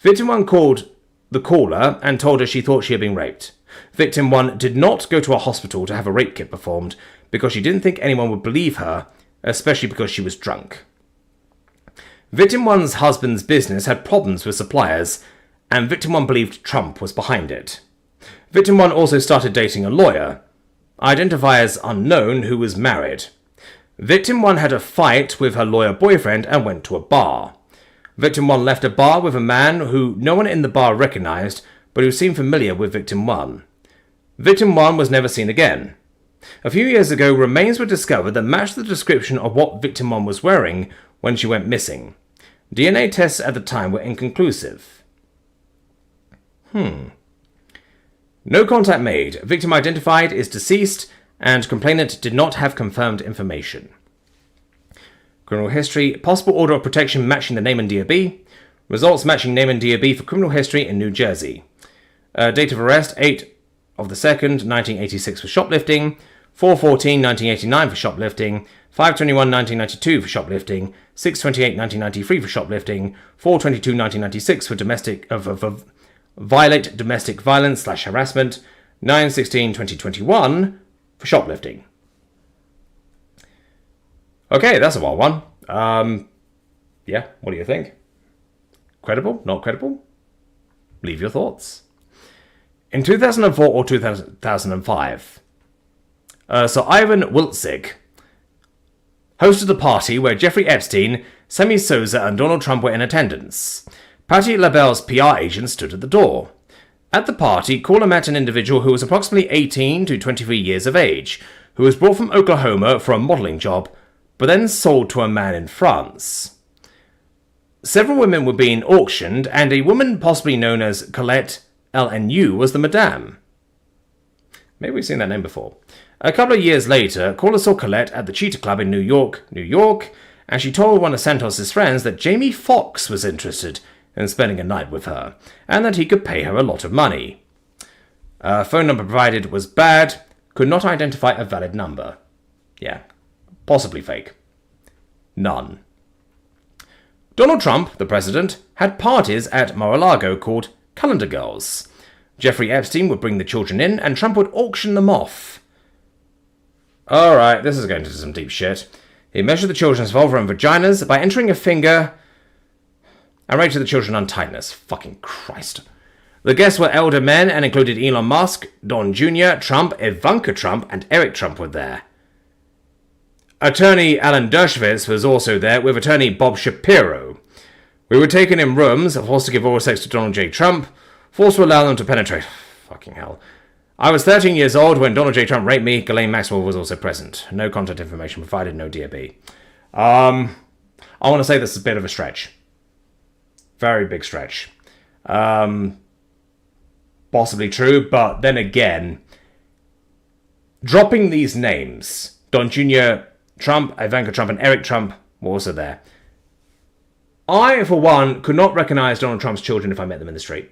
Victim 1 called the caller and told her she thought she had been raped. Victim 1 did not go to a hospital to have a rape kit performed because she didn't think anyone would believe her, especially because she was drunk. Victim 1's husband's business had problems with suppliers, and Victim 1 believed Trump was behind it. Victim 1 also started dating a lawyer, identified as unknown, who was married. Victim 1 had a fight with her lawyer boyfriend and went to a bar. Victim 1 left a bar with a man who no one in the bar recognized, but who seemed familiar with Victim 1. Victim 1 was never seen again. A few years ago, remains were discovered that matched the description of what Victim 1 was wearing when she went missing. DNA tests at the time were inconclusive. No contact made. Victim identified is deceased, and complainant did not have confirmed information. Criminal history. Possible order of protection matching the name and DOB. Results matching name and DOB for criminal history in New Jersey. Date of arrest, 8 of the 2nd, 1986 for shoplifting, 4/14/1989 for shoplifting, 5/21/1992 for shoplifting, 6/28/1993 for shoplifting, 4/22/1996 for violate domestic violence/harassment, 9/16/2021 for shoplifting. Okay, that's a wild one. Yeah, what do you think? Credible? Not credible? Leave your thoughts. In 2004 or 2005, Sir Ivan Wilczek hosted a party where Jeffrey Epstein, Sammy Sosa, and Donald Trump were in attendance. Patti LaBelle's PR agent stood at the door. At the party, caller met an individual who was approximately 18 to 23 years of age, who was brought from Oklahoma for a modeling job, but then sold to a man in France. Several women were being auctioned, and a woman possibly known as Colette LNU was the madame. Maybe we've seen that name before. A couple of years later, caller saw Colette at the Cheetah Club in New York, and she told one of Santos's friends that Jamie Foxx was interested in spending a night with her, and that he could pay her a lot of money. Phone number provided was bad, could not identify a valid number. Yeah, possibly fake. None. Donald Trump, the president, had parties at Mar-a-Lago called Calendar Girls. Jeffrey Epstein would bring the children in, and Trump would auction them off. Alright, this is going to some deep shit. He measured the children's vulva and vaginas by entering a finger and rated the children untightness. Fucking Christ. The guests were elder men and included Elon Musk, Don Jr., Trump, Ivanka Trump, and Eric Trump were there. Attorney Alan Dershowitz was also there with attorney Bob Shapiro. We were taken in rooms, forced to give oral sex to Donald J. Trump, forced to allow them to penetrate. Fucking hell. I was 13 years old when Donald J. Trump raped me. Ghislaine Maxwell was also present. No contact information provided, no DOB. I want to say this is a bit of a stretch. Very big stretch. Possibly true, but then again, dropping these names, Don Jr., Trump, Ivanka Trump, and Eric Trump were also there. I, for one, could not recognize Donald Trump's children if I met them in the street.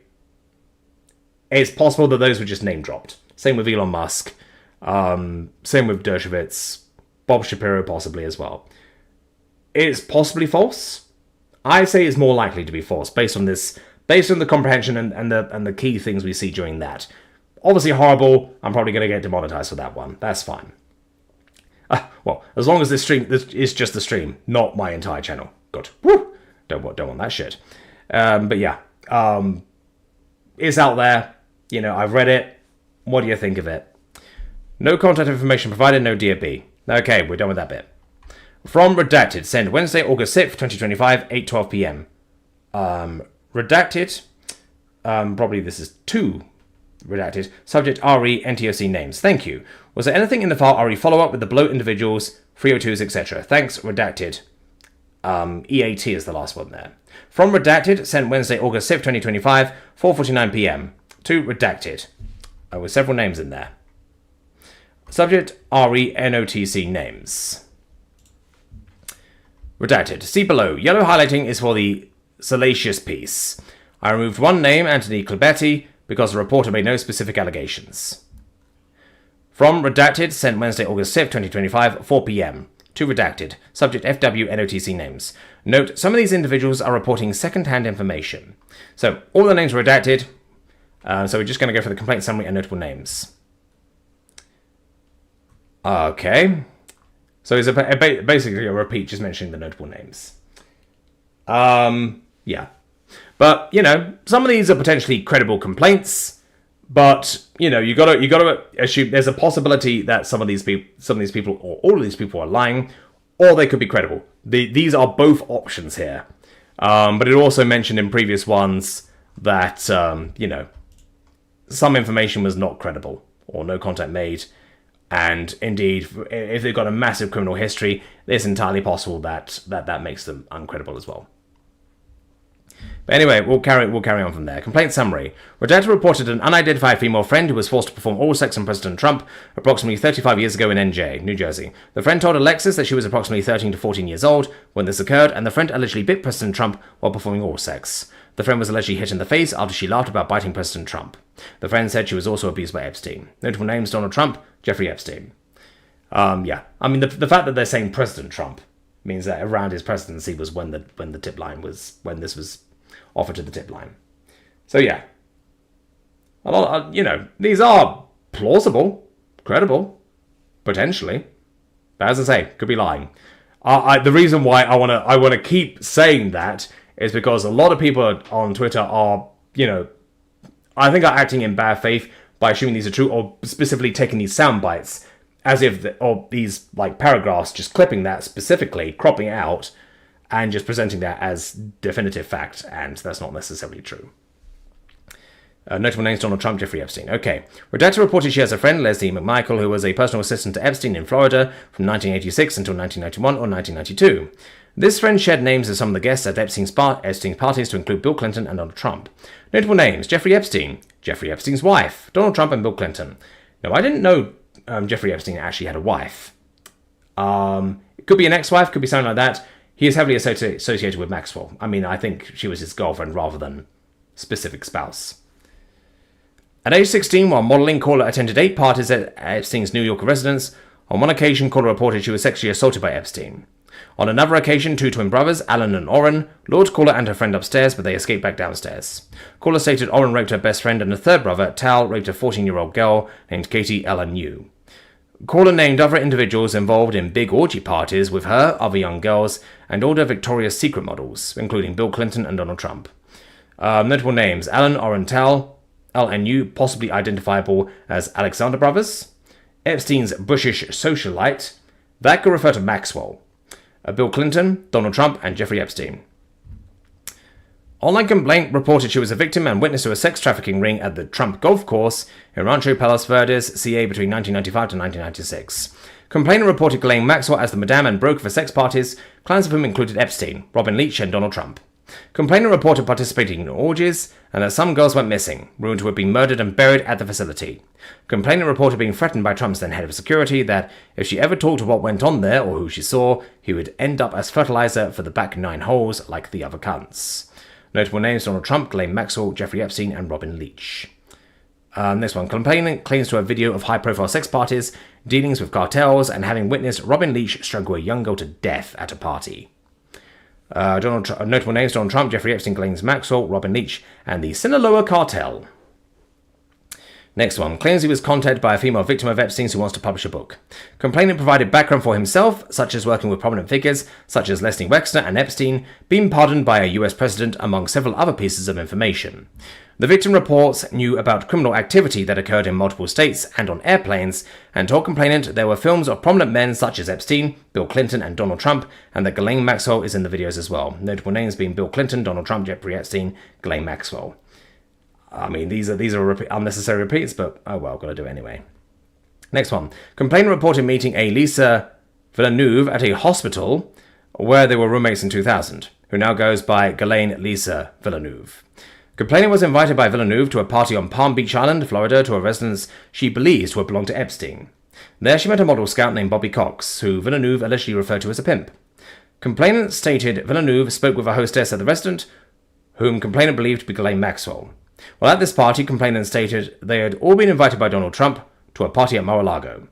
It's possible that those were just name dropped. Same with Elon Musk. Same with Dershowitz. Bob Shapiro possibly as well. It's possibly false. I say it's more likely to be false based on the comprehension and the key things we see during that. Obviously horrible. I'm probably going to get demonetized for that one. That's fine. Well, as long as this is just the stream, not my entire channel. Good. Woo! Don't want that shit. But yeah, it's out there. You know, I've read it. What do you think of it? No contact information provided, no DOB. Okay, we're done with that bit. From Redacted, sent Wednesday, August 6th, 2025, 8:12 p.m. Redacted. Probably this is two. Redacted. Subject RE NTOC names. Thank you. Was there anything in the file RE follow-up with the below individuals, 302s, etc.? Thanks, Redacted. EAT is the last one there. From Redacted, sent Wednesday, August 6th, 2025, 4:49 p.m. To Redacted. With several names in there. Subject RE NOTC names. Redacted. See below. Yellow highlighting is for the salacious piece. I removed one name, Anthony Clibetti, because the reporter made no specific allegations. From Redacted, sent Wednesday, August 6th, 2025, 4 p.m. To Redacted. Subject FW NOTC names. Note, some of these individuals are reporting second-hand information. So, all the names are redacted. So we're just going to go for the complaint summary and notable names. Okay. So it's basically a repeat, just mentioning the notable names. Yeah. But, you know, some of these are potentially credible complaints. But, you know, you gotta assume there's a possibility that some of these people, or all of these people are lying, or they could be credible. These are both options here. But it also mentioned in previous ones that, you know, some information was not credible, or no contact made. And indeed, if they've got a massive criminal history, it's entirely possible that makes them uncredible as well. But anyway, we'll carry on from there. Complaint summary. Redacted reported an unidentified female friend who was forced to perform oral sex on President Trump approximately 35 years ago in NJ, New Jersey. The friend told Alexis that she was approximately 13 to 14 years old when this occurred, and the friend allegedly bit President Trump while performing oral sex. The friend was allegedly hit in the face after she laughed about biting President Trump. The friend said she was also abused by Epstein. Notable names: Donald Trump, Jeffrey Epstein. Yeah. I mean, the fact that they're saying President Trump means that around his presidency was when the tip line was, when this was offered to the tip line. So yeah. A lot, you know, these are plausible, credible, potentially. But as I say, could be lying. The reason why I want to keep saying that is because a lot of people on Twitter are, you know, I think are acting in bad faith by assuming these are true, or specifically taking these sound bites as if, or these like paragraphs, just clipping that specifically, cropping it out, and just presenting that as definitive fact, and that's not necessarily true. Notable names: Donald Trump, Jeffrey Epstein. Okay. Redacted reported she has a friend, Leslie McMichael, who was a personal assistant to Epstein in Florida from 1986 until 1991 or 1992. This friend shared names of some of the guests at Epstein's parties to include Bill Clinton and Donald Trump. Notable names: Jeffrey Epstein, Jeffrey Epstein's wife, Donald Trump, and Bill Clinton. Now, I didn't know Jeffrey Epstein actually had a wife. It could be an ex-wife, could be something like that. He is heavily associated with Maxwell. I mean, I think she was his girlfriend rather than specific spouse. At age 16, while modeling, Caller attended 8 parties at Epstein's New York residence. On one occasion, Caller reported she was sexually assaulted by Epstein. On another occasion, 2 twin brothers, Alan and Orrin, lured Caller and her friend upstairs, but they escaped back downstairs. Caller stated Orrin raped her best friend, and a third brother, Tal, raped a 14-year-old girl named Katie LNU. Caller named other individuals involved in big orgy parties with her, other young girls, and older Victoria's Secret models, including Bill Clinton and Donald Trump. Notable names: Alan Orenthal, LNU, possibly identifiable as Alexander Brothers. Epstein's British socialite. That could refer to Maxwell. Bill Clinton, Donald Trump, and Jeffrey Epstein. Online complaint reported she was a victim and witness to a sex trafficking ring at the Trump golf course in Rancho Palos Verdes, CA between 1995 to 1996. Complainant reported Ghislaine Maxwell as the madame and broker for sex parties, clients of whom included Epstein, Robin Leach, and Donald Trump. Complainant reported participating in orgies and that some girls went missing, rumored to have been murdered and buried at the facility. Complainant reported being threatened by Trump's then head of security that if she ever talked of what went on there or who she saw, he would end up as fertilizer for the back 9 holes like the other cunts. Notable names: Donald Trump, Ghislaine Maxwell, Jeffrey Epstein, and Robin Leach. This one. Complainant claims to have video of high-profile sex parties, dealings with cartels, and having witnessed Robin Leach strangle a young girl to death at a party. Notable names: Donald Trump, Jeffrey Epstein, Ghislaine Maxwell, Robin Leach, and the Sinaloa cartel. Next one. Claims he was contacted by a female victim of Epstein's who wants to publish a book. Complainant provided background for himself, such as working with prominent figures, such as Leslie Wexner and Epstein, being pardoned by a US president, among several other pieces of information. The victim reports knew about criminal activity that occurred in multiple states and on airplanes, and told complainant there were films of prominent men such as Epstein, Bill Clinton, and Donald Trump, and that Ghislaine Maxwell is in the videos as well. Notable names being Bill Clinton, Donald Trump, Jeffrey Epstein, Ghislaine Maxwell. I mean, these are unnecessary repeats, but oh well, gotta do it anyway. Next one. Complainant reported meeting a Lisa Villeneuve at a hospital where they were roommates in 2000, who now goes by Ghislaine Lisa Villeneuve. Complainant was invited by Villeneuve to a party on Palm Beach Island, Florida, to a residence she believes to have belonged to Epstein. There she met a model scout named Bobby Cox, who Villeneuve allegedly referred to as a pimp. Complainant stated Villeneuve spoke with a hostess at the restaurant, whom complainant believed to be Ghislaine Maxwell. While at this party, complainant stated they had all been invited by Donald Trump to a party at Mar-a-Lago.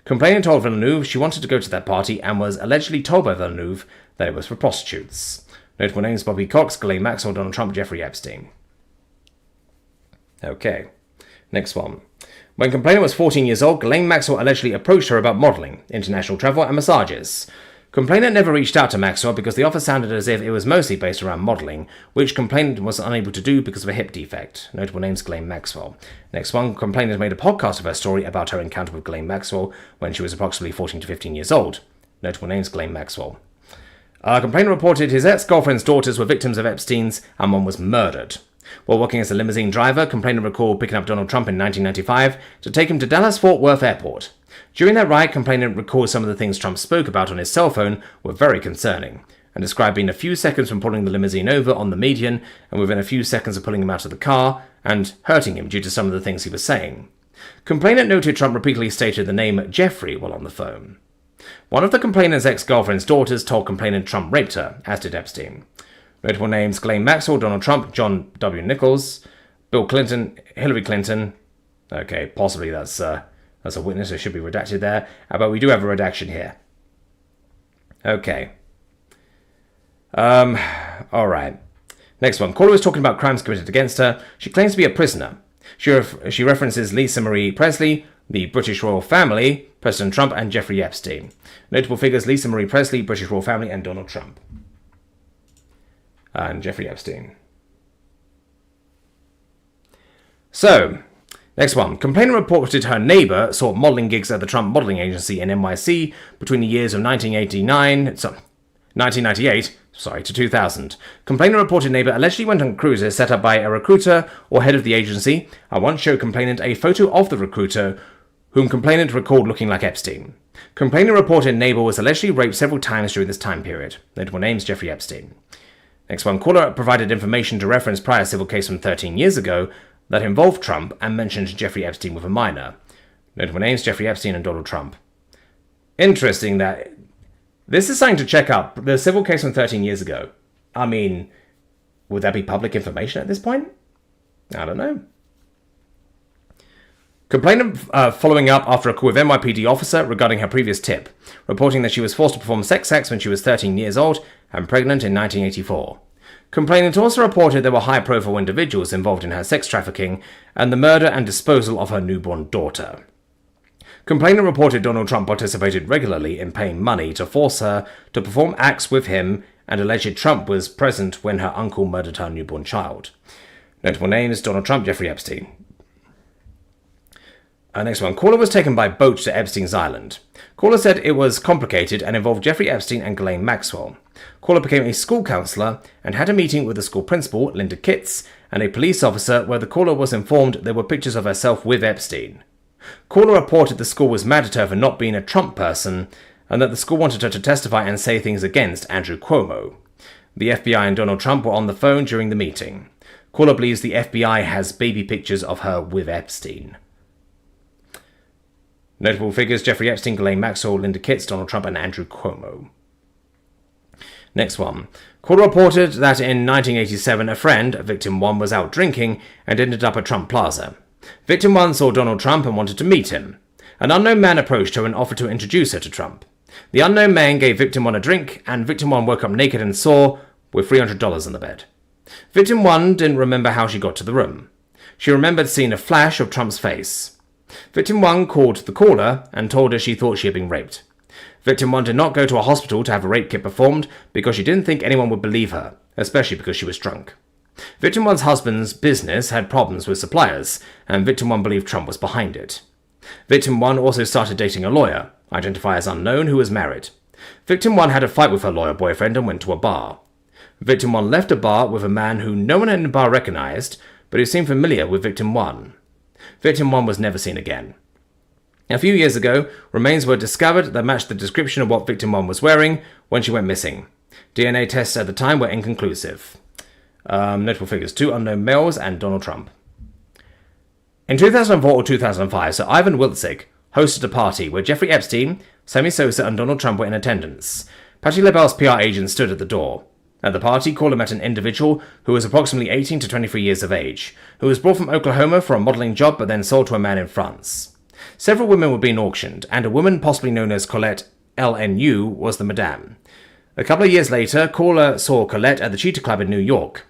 Complainant told Villeneuve she wanted to go to that party and was allegedly told by Villeneuve that it was for prostitutes. Notable names: Bobby Cox, Ghislaine Maxwell, Donald Trump, Jeffrey Epstein. Okay, next one. When complainant was 14 years old, Ghislaine Maxwell allegedly approached her about modeling, international travel, and massages. Complainant never reached out to Maxwell because the offer sounded as if it was mostly based around modeling, which complainant was unable to do because of a hip defect. Notable names: Ghislaine Maxwell. Next one. Complainant made a podcast of her story about her encounter with Ghislaine Maxwell when she was approximately 14 to 15 years old. Notable names: Ghislaine Maxwell. Complainant reported his ex-girlfriend's daughters were victims of Epstein's and one was murdered. While working as a limousine driver, complainant recalled picking up Donald Trump in 1995 to take him to Dallas-Fort Worth Airport. During that ride, complainant recalled some of the things Trump spoke about on his cell phone were very concerning, and described being a few seconds from pulling the limousine over on the median and within a few seconds of pulling him out of the car and hurting him due to some of the things he was saying. Complainant noted Trump repeatedly stated the name Jeffrey while on the phone. One of the complainant's ex-girlfriend's daughters told complainant Trump raped her, as did Epstein. Notable names: Ghislaine Maxwell, Donald Trump, John W. Nichols, Bill Clinton, Hillary Clinton. Okay, possibly that's a witness, it should be redacted there, but we do have a redaction here. Okay. Alright. Next one. Caller was talking about crimes committed against her. She claims to be a prisoner. She references Lisa Marie Presley, the British royal family, President Trump, and Jeffrey Epstein. Notable figures: Lisa Marie Presley, British royal family, and Donald Trump. And Jeffrey Epstein. So, next one. Complainant reported her neighbor sought modeling gigs at the Trump modeling agency in NYC between the years of 1998 to 2000. Complainant reported neighbor allegedly went on cruises set up by a recruiter or head of the agency, and once showed complainant a photo of the recruiter, whom complainant recalled looking like Epstein. Complainant reported neighbor was allegedly raped several times during this time period. Notable names: Jeffrey Epstein. Next one. Caller provided information to reference prior civil case from 13 years ago that involved Trump and mentioned Jeffrey Epstein with a minor. Notable names: Jeffrey Epstein and Donald Trump. Interesting that this is something to check up. The civil case from 13 years ago. I mean, would that be public information at this point? I don't know. Complainant following up after a call with NYPD officer regarding her previous tip, reporting that she was forced to perform sex acts when she was 13 years old and pregnant in 1984. Complainant also reported there were high-profile individuals involved in her sex trafficking and the murder and disposal of her newborn daughter. Complainant reported Donald Trump participated regularly in paying money to force her to perform acts with him and alleged Trump was present when her uncle murdered her newborn child. Notable names: Donald Trump, Jeffrey Epstein. Next one. Caller was taken by boat to Epstein's Island. Caller said it was complicated and involved Jeffrey Epstein and Ghislaine Maxwell. Caller became a school counsellor and had a meeting with the school principal, Linda Kitts, and a police officer where the caller was informed there were pictures of herself with Epstein. Caller reported the school was mad at her for not being a Trump person and that the school wanted her to testify and say things against Andrew Cuomo. The FBI and Donald Trump were on the phone during the meeting. Caller believes the FBI has baby pictures of her with Epstein. Notable figures: Jeffrey Epstein, Ghislaine Maxwell, Linda Kitts, Donald Trump, and Andrew Cuomo. Next one. Caller reported that in 1987 a friend, victim 1, was out drinking and ended up at Trump Plaza. Victim 1 saw Donald Trump and wanted to meet him. An unknown man approached her and offered to introduce her to Trump. The unknown man gave victim 1 a drink, and victim 1 woke up naked and sore with $300 in the bed. Victim 1 didn't remember how she got to the room. She remembered seeing a flash of Trump's face. Victim 1 called the caller and told her she thought she had been raped. Victim 1 did not go to a hospital to have a rape kit performed because she didn't think anyone would believe her, especially because she was drunk. Victim 1's husband's business had problems with suppliers, and Victim 1 believed Trump was behind it. Victim 1 also started dating a lawyer, identified as unknown, who was married. Victim 1 had a fight with her lawyer boyfriend and went to a bar. Victim 1 left a bar with a man who no one in the bar recognized, but who seemed familiar with Victim 1. Victim 1 was never seen again. A few years ago, remains were discovered that matched the description of what Victim 1 was wearing when she went missing. DNA tests at the time were inconclusive. Notable figures: 2 unknown males and Donald Trump. In 2004 or 2005, Sir Ivan Wilczek hosted a party where Jeffrey Epstein, Sammy Sosa, and Donald Trump were in attendance. Patti LaBelle's PR agent stood at the door. At the party, caller met an individual who was approximately 18 to 23 years of age, who was brought from Oklahoma for a modeling job but then sold to a man in France. Several women were being auctioned, and a woman possibly known as Colette LNU was the madame. A couple of years later, caller saw Colette at the Cheetah Club in New York,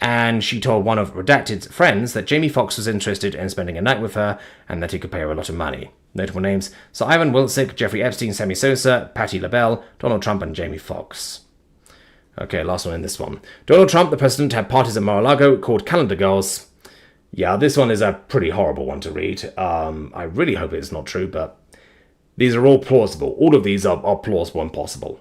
and she told one of Redacted's friends that Jamie Foxx was interested in spending a night with her and that he could pay her a lot of money. Notable names: Sir Ivan Wilczek, Jeffrey Epstein, Sammy Sosa, Patti LaBelle, Donald Trump, and Jamie Foxx. Okay, last one in this one. Donald Trump, the president, had parties at Mar-a-Lago called Calendar Girls. Yeah, this one is a pretty horrible one to read. I really hope it's not true, but these are all plausible. All of these are plausible and possible.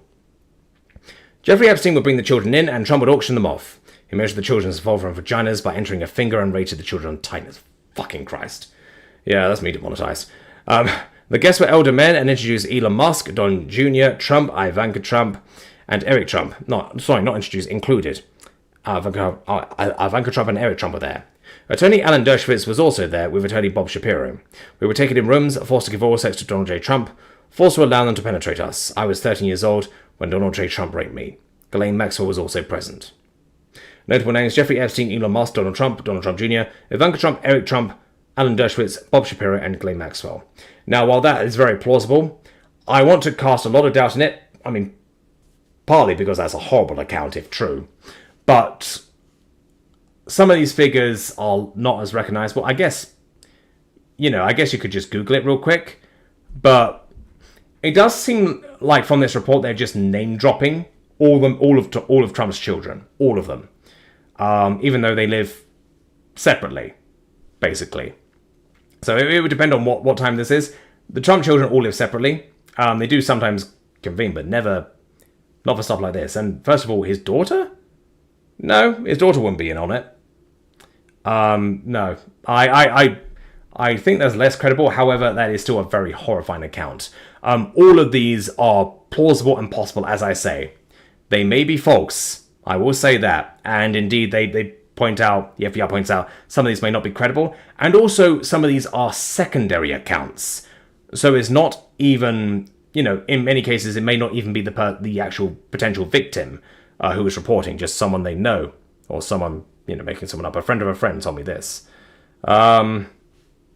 Jeffrey Epstein would bring the children in, and Trump would auction them off. He measured the children's vulva and vaginas by entering a finger and rated the children on tightness. Fucking Christ. Yeah, that's me demonetized. The guests were elder men and introduced Elon Musk, Don Jr., Trump, Ivanka Trump, and Eric Trump. Included. Ivanka Trump and Eric Trump were there. Attorney Alan Dershowitz was also there with attorney Bob Shapiro. We were taken in rooms, forced to give oral sex to Donald J. Trump, forced to allow them to penetrate us. I was 13 years old when Donald J. Trump raped me. Ghislaine Maxwell was also present. Notable names: Jeffrey Epstein, Elon Musk, Donald Trump Jr., Ivanka Trump, Eric Trump, Alan Dershowitz, Bob Shapiro, and Ghislaine Maxwell. Now, while that is very plausible, I want to cast a lot of doubt in it. I mean, partly because that's a horrible account if true, but some of these figures are not as recognizable. I guess you could just Google it real quick, but it does seem like from this report they're just name dropping all of Trump's children, all of them, even though they live separately, basically. So it would depend on what time this is. The Trump children all live separately. They do sometimes convene, but not for stuff like this. And first of all, his daughter? No, his daughter wouldn't be in on it. No, I think that's less credible. However, that is still a very horrifying account. All of these are plausible and possible, as I say. They may be false. I will say that. And indeed, the FBI points out, some of these may not be credible. And also, some of these are secondary accounts. So it's not even, in many cases, it may not even be the actual potential victim who is reporting, just someone they know. Or someone, making someone up. A friend of a friend told me this. But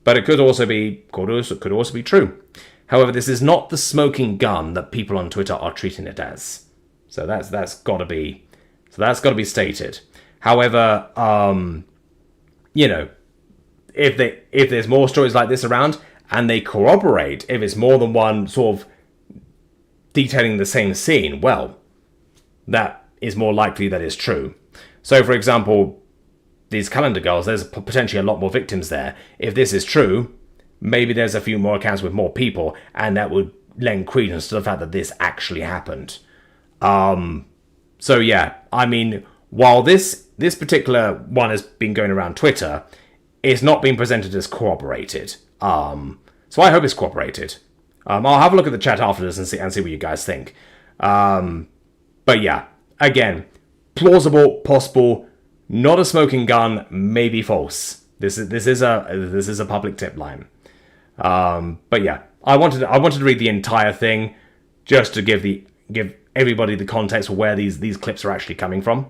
it could also be true. However, this is not the smoking gun that people on Twitter are treating it as. So that's got to be stated. However, if there's more stories like this around, and they corroborate, if it's more than one sort of detailing the same scene, well, that is more likely that it's true. So, for example, these calendar girls, there's potentially a lot more victims there. If this is true, maybe there's a few more accounts with more people, and that would lend credence to the fact that this actually happened. So yeah, I mean, while this particular one has been going around Twitter, it's not being presented as corroborated. So I hope it's corroborated. I'll have a look at the chat after this and see what you guys think. But yeah, again, plausible, possible, not a smoking gun, maybe false. This is a public tip line. But yeah, I wanted to read the entire thing just to give everybody the context for where these clips are actually coming from.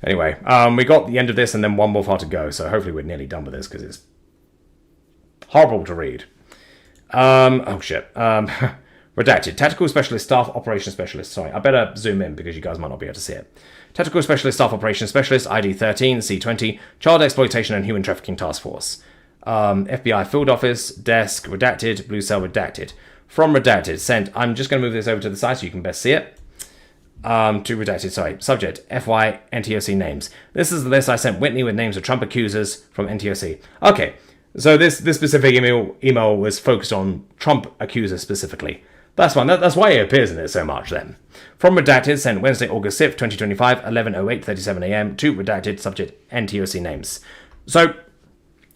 Anyway, we got the end of this and then one more far to go, so hopefully we're nearly done with this because it's horrible to read. Oh shit. Redacted. Tactical Specialist Staff Operations Specialist. Sorry, I better zoom in because you guys might not be able to see it. Tactical Specialist Staff Operations Specialist, ID 13, C20, Child Exploitation and Human Trafficking Task Force. FBI Field Office, Desk, Redacted, Blue Cell Redacted. From Redacted, sent. I'm just going to move this over to the side so you can best see it. To Redacted, sorry. Subject, FY NTOC names. This is the list I sent Whitney with names of Trump accusers from NTOC. Okay, so this specific email was focused on Trump accusers specifically. That's fine. That's why it appears in it so much then. From Redacted, sent Wednesday, August 5th, 2025, 11:08:37 a.m. to Redacted, subject NTOC names. So,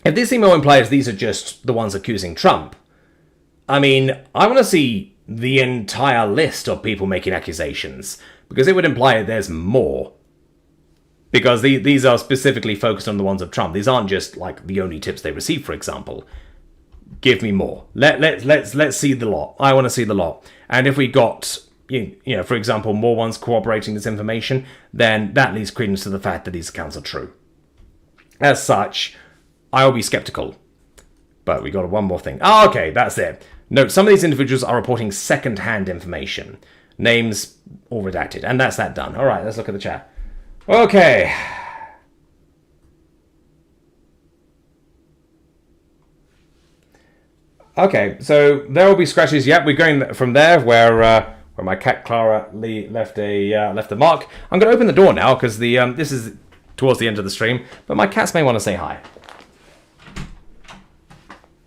if this email implies these are just the ones accusing Trump, I mean, I want to see the entire list of people making accusations, because it would imply there's more. Because these are specifically focused on the ones of Trump. These aren't just like the only tips they received, for example. Give me more. Let's see the lot. I want to see the lot. And if we got, you know, for example, more ones corroborating this information, then that leads credence to the fact that these accounts are true. As such, I'll be skeptical. But we got one more thing. Oh, okay, that's it. Note, some of these individuals are reporting second-hand information. Names all redacted. And that's that done. All right, let's look at the chat. Okay. Okay, so there will be scratches. Yep, we're going from there where my cat Clara Lee left a mark. I'm going to open the door now because this is towards the end of the stream, but my cats may want to say hi.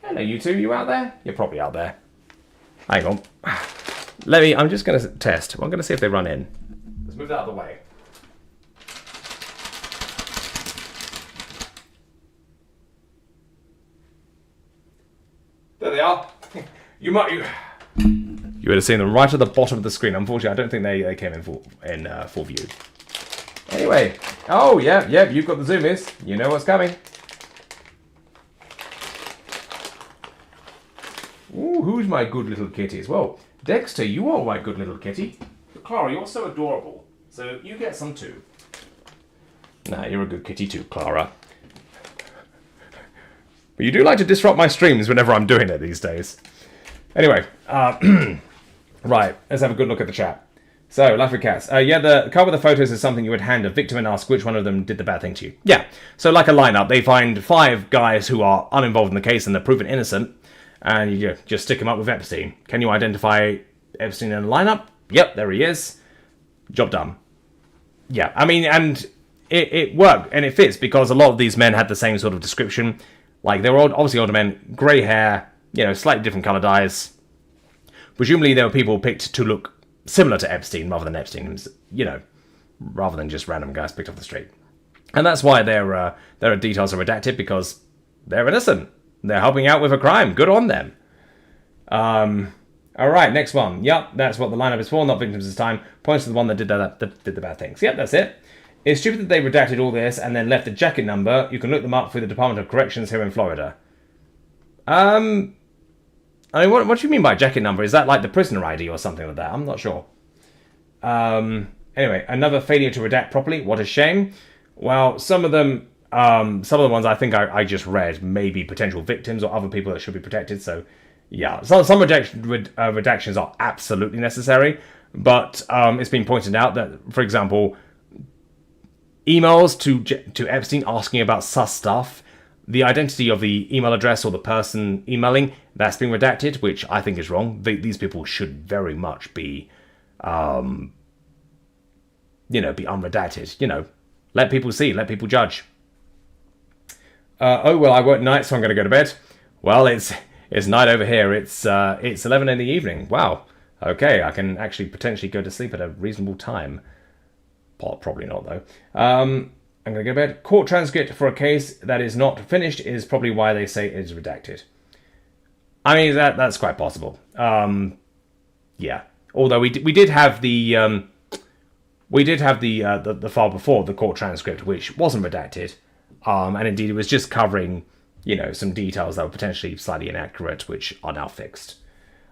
Hello, you two. You out there? You're probably out there. Hang on. I'm just going to test. I'm going to see if they run in. Let's move that out of the way. There they are. You would have seen them right at the bottom of the screen. Unfortunately, I don't think they came in full view. Anyway. Oh, yeah, you've got the zoomies. You know what's coming. Ooh, who's my good little kitties? Well, Dexter, you are my good little kitty. Clara, you're so adorable. So you get some too. Nah, you're a good kitty too, Clara. But you do like to disrupt my streams whenever I'm doing it these days. Anyway, right, let's have a good look at the chat. So, Life with Cats. Yeah, the card with the photos is something you would hand a victim and ask which one of them did the bad thing to you. Yeah, so like a lineup, they find 5 guys who are uninvolved in the case and they're proven innocent, and you just stick them up with Epstein. Can you identify Epstein in the lineup? Yep, there he is. Job done. Yeah, I mean, and it worked, and it fits, because a lot of these men had the same sort of description. Like, they were obviously older men, grey hair, slightly different coloured eyes. Presumably there were people picked to look similar to Epstein rather than Epstein, rather than just random guys picked off the street. And that's why their details are redacted, because they're innocent. They're helping out with a crime. Good on them. All right, next one. Yep, that's what the lineup is for, not victims this time. Points to the one that did the bad things. Yep, that's it. It's stupid that they redacted all this and then left a jacket number. You can look them up through the Department of Corrections here in Florida. I mean, what do you mean by jacket number? Is that like the prisoner ID or something like that? I'm not sure. Anyway, another failure to redact properly. What a shame. Well, some of the ones I think I just read may be potential victims or other people that should be protected. So, yeah, some redactions are absolutely necessary. But it's been pointed out that, for example, emails to Epstein asking about sus stuff, The identity of the email address or the person emailing, that's been redacted, which I think is wrong. These people should very much be, be unredacted. Let people see, let people judge. Oh, well, I work night, so I'm going to go to bed. Well, it's night over here. It's 11 in the evening. Wow. Okay, I can actually potentially go to sleep at a reasonable time. Probably not, though. I'm going to go to bed. Court transcript for a case that is not finished is probably why they say it is redacted. I mean, that's quite possible. Yeah. Although we did have the file before the court transcript, which wasn't redacted. And indeed, it was just covering, some details that were potentially slightly inaccurate, which are now fixed.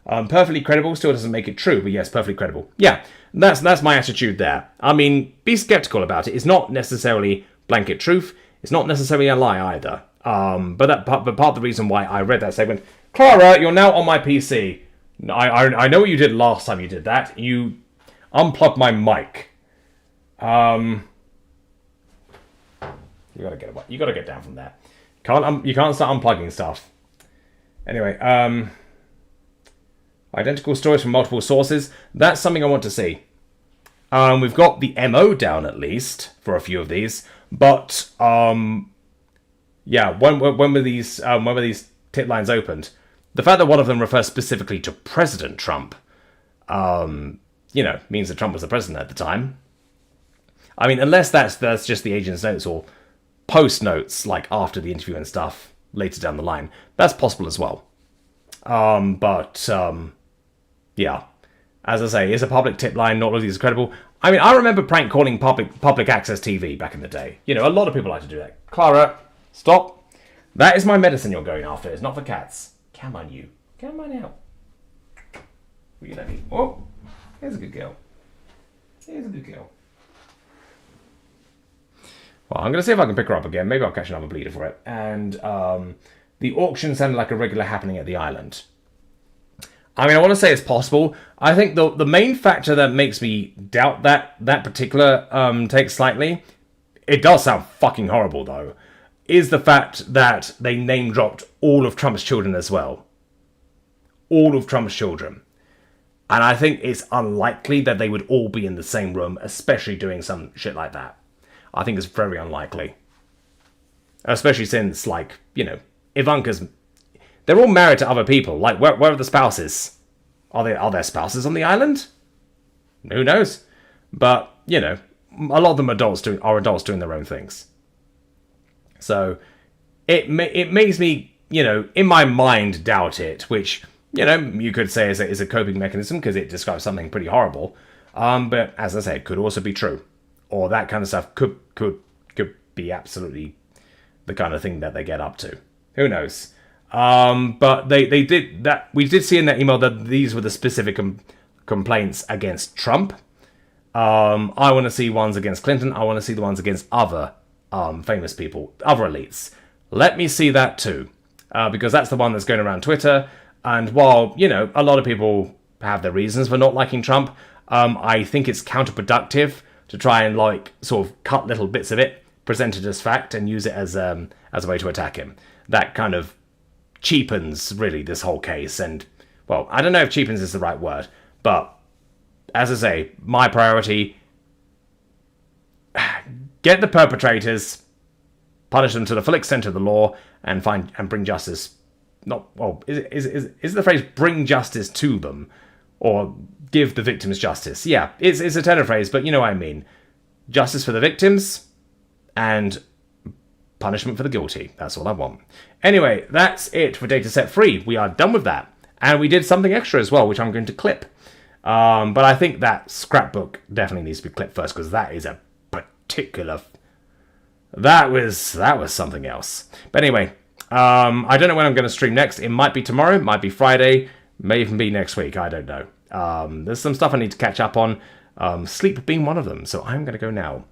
Perfectly credible still doesn't make it true, but yes, perfectly credible. Yeah, that's my attitude there. I mean, be skeptical about it. It's not necessarily blanket truth. It's not necessarily a lie either. But part of the reason why I read that segment, Clara, you're now on my PC. I know what you did last time you did that. You unplugged my mic. You gotta get down from there. You can't start unplugging stuff. Anyway, identical stories from multiple sources. That's something I want to see. We've got the MO down at least for a few of these, but yeah, when were these tip lines opened? The fact that one of them refers specifically to President Trump, means that Trump was the president at the time. I mean, unless that's just the agent's notes or post notes, like after the interview and stuff later down the line, that's possible as well. Yeah, as I say, it's a public tip line. Not all of these are credible. I mean, I remember prank calling public access TV back in the day. A lot of people like to do that. Clara, stop. That is my medicine you're going after. It's not for cats. Come on, you. Come on out. Will you let me? Oh, here's a good girl. Here's a good girl. Well, I'm going to see if I can pick her up again. Maybe I'll catch another bleeder for it. And the auction sounded like a regular happening at the island. I mean, I want to say it's possible. I think the main factor that makes me doubt that particular take slightly, it does sound fucking horrible though, is the fact that they name-dropped all of Trump's children as well. All of Trump's children. And I think it's unlikely that they would all be in the same room, especially doing some shit like that. I think it's very unlikely. Especially since, Ivanka's... They're all married to other people. Like, where are the spouses? Are there spouses on the island? Who knows? But, a lot of them are adults doing their own things. So, it makes me, in my mind, doubt it, which, you could say is a coping mechanism because it describes something pretty horrible. But, as I say, it could also be true. Or that kind of stuff could be absolutely the kind of thing that they get up to. Who knows? But they did that. We did see in that email that these were the specific complaints against Trump. I want to see ones against Clinton. I want to see the ones against other famous people, other elites. Let me see that too, because that's the one that's going around Twitter. And while a lot of people have their reasons for not liking Trump, I think it's counterproductive to try and sort of cut little bits of it, present it as fact, and use it as a way to attack him. That kind of cheapens really this whole case. And well, I don't know if cheapens is the right word, but as I say, my priority: get the perpetrators, punish them to the full extent of the law, and bring justice. Is the phrase "bring justice to them" or "give the victims justice"? Yeah, it's a tenor phrase, but you know what I mean. Justice for the victims and punishment for the guilty. That's all I want. Anyway, that's it for Dataset Free. We are done with that. And we did something extra as well, which I'm going to clip. But I think that scrapbook definitely needs to be clipped first, because that is a particular... That was something else. But anyway, I don't know when I'm going to stream next. It might be tomorrow, might be Friday, may even be next week. I don't know. There's some stuff I need to catch up on. Sleep being one of them. So I'm going to go now.